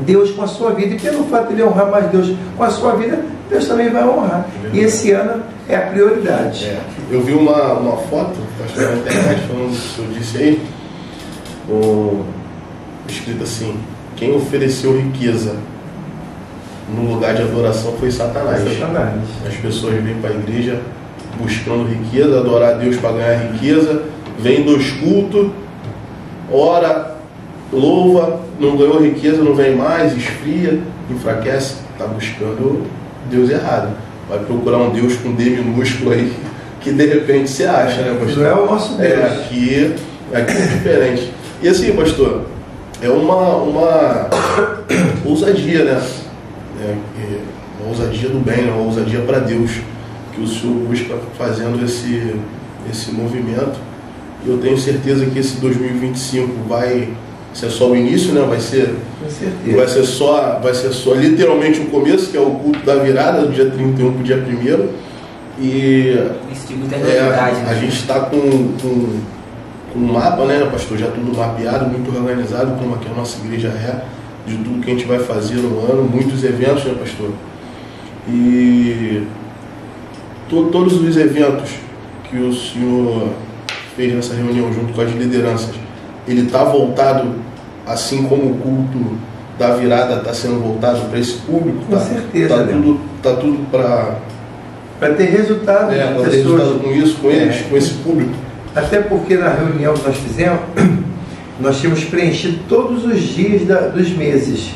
Speaker 2: Deus com a sua vida, e pelo fato de ele honrar mais Deus com a sua vida, Deus também vai honrar. E esse ano é a prioridade.
Speaker 1: Eu vi uma foto, acho que na internet, falando do que o senhor disse aí, escrito assim: quem ofereceu riqueza no lugar de adoração foi Satanás. As pessoas vêm para a igreja buscando riqueza, adorar a Deus para ganhar riqueza, vem dos cultos, ora, louva, não ganhou riqueza, não vem mais, esfria, enfraquece, está buscando Deus errado. Vai procurar um Deus com D minúsculo aí, que de repente você acha, né, pastor?
Speaker 2: Não é o nosso Deus.
Speaker 1: Aqui é diferente. E assim, pastor, é uma ousadia, né? Uma ousadia do bem, uma ousadia para Deus, que o Senhor busca fazendo esse movimento. E eu tenho certeza que esse 2025 vai ser só o início, né? Vai ser só literalmente o começo, que é o culto da virada, do dia 31 para o dia 1º. E a gente está com um mapa, né, pastor? Já tudo mapeado, muito organizado, como aqui a nossa igreja é, de tudo que a gente vai fazer no ano, muitos eventos, né, pastor? E todos os eventos que o senhor fez nessa reunião junto com as lideranças, ele está voltado, assim como o culto da virada está sendo voltado para esse público?
Speaker 2: Com certeza.
Speaker 1: Está tudo para
Speaker 2: ter resultado.
Speaker 1: Para ter resultado com isso, com eles, com esse público.
Speaker 2: Até porque na reunião que nós fizemos, nós tínhamos preenchido todos os dias dos meses.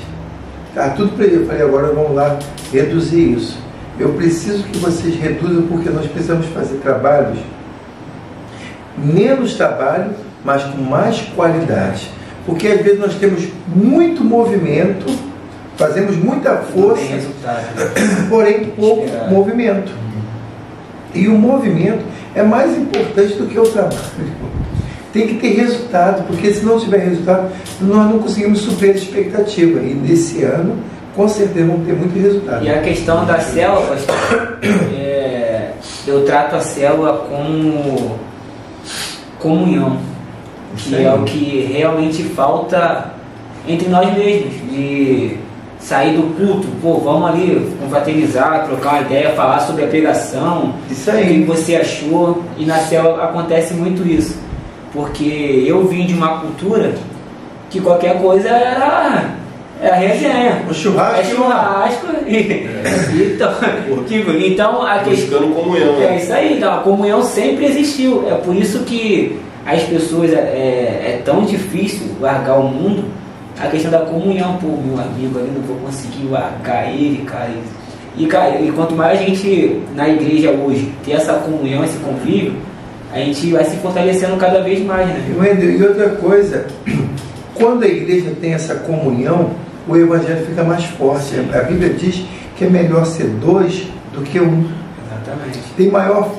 Speaker 2: Tá tudo para ele. Eu falei, agora vamos lá reduzir isso. Eu preciso que vocês reduzam, porque nós precisamos fazer trabalhos, menos trabalho, mas com mais qualidade. Porque às vezes nós temos muito movimento, fazemos muita força, porém pouco movimento. E o movimento é mais importante do que o trabalho. Tem que ter resultado, porque se não tiver resultado, nós não conseguimos suprir a expectativa. E nesse ano, com certeza, vamos ter muito resultado.
Speaker 3: E a questão da célula, pastor, eu trato a célula como comunhão, que é o que realmente falta entre nós mesmos, de sair do culto, vamos ali confraternizar, trocar uma ideia, falar sobre a pregação,
Speaker 2: isso aí.
Speaker 3: O que você achou. E na célula acontece muito isso, porque eu vim de uma cultura que qualquer coisa era resenha,
Speaker 2: o churrasco,
Speaker 3: então a questão
Speaker 1: comunhão,
Speaker 3: é isso aí. Então a comunhão sempre existiu. É por isso que as pessoas é tão difícil largar o mundo. A questão da comunhão, meu amigo, ali não vou conseguir largar ele, cara. E quanto mais a gente na igreja hoje ter essa comunhão, esse convívio, a gente vai se fortalecendo cada vez mais, né?
Speaker 2: E outra coisa, quando a igreja tem essa comunhão, o evangelho fica mais forte. Sim. A Bíblia diz que é melhor ser 2 do que 1.
Speaker 3: Exatamente.
Speaker 2: Tem maior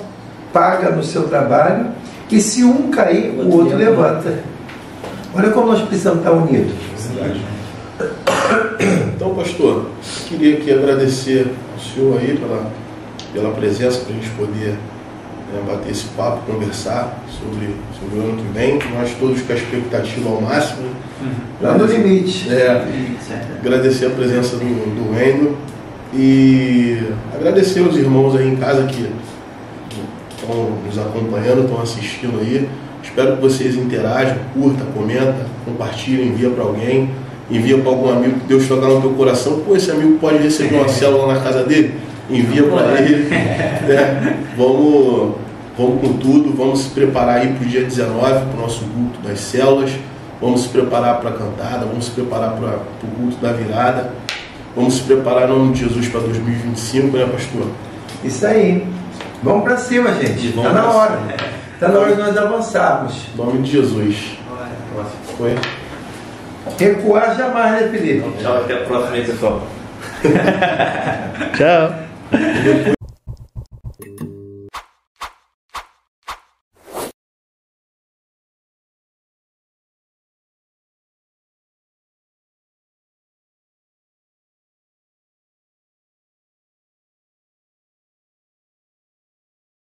Speaker 2: paga no seu trabalho, e se um cair, o outro levanta. Olha como nós precisamos estar unidos.
Speaker 1: Então, pastor, queria aqui agradecer ao senhor aí pela presença, para a gente poder bater esse papo, conversar sobre o ano que vem. Nós todos com a expectativa ao máximo.
Speaker 2: Lá no limite.
Speaker 1: Agradecer a presença do Wendel e agradecer aos irmãos aí em casa que estão nos acompanhando, estão assistindo aí. Espero que vocês interajam, curta, comenta, compartilhem, envia para alguém, envia para algum amigo que Deus tocar no teu coração. Esse amigo pode receber uma célula na casa dele, envia para ele. Vamos com tudo, vamos se preparar aí para o dia 19, para o nosso culto das células, vamos se preparar para a cantada, vamos se preparar para o culto da virada, vamos se preparar em nome de Jesus para 2025, né, pastor?
Speaker 2: Isso aí. Vamos para cima, gente. Está na hora. Está na hora de nós avançarmos.
Speaker 1: Em nome de Jesus. Foi.
Speaker 2: Recuar jamais, né, Felipe?
Speaker 4: Tchau, até a próxima aí, pessoal.
Speaker 5: Tchau.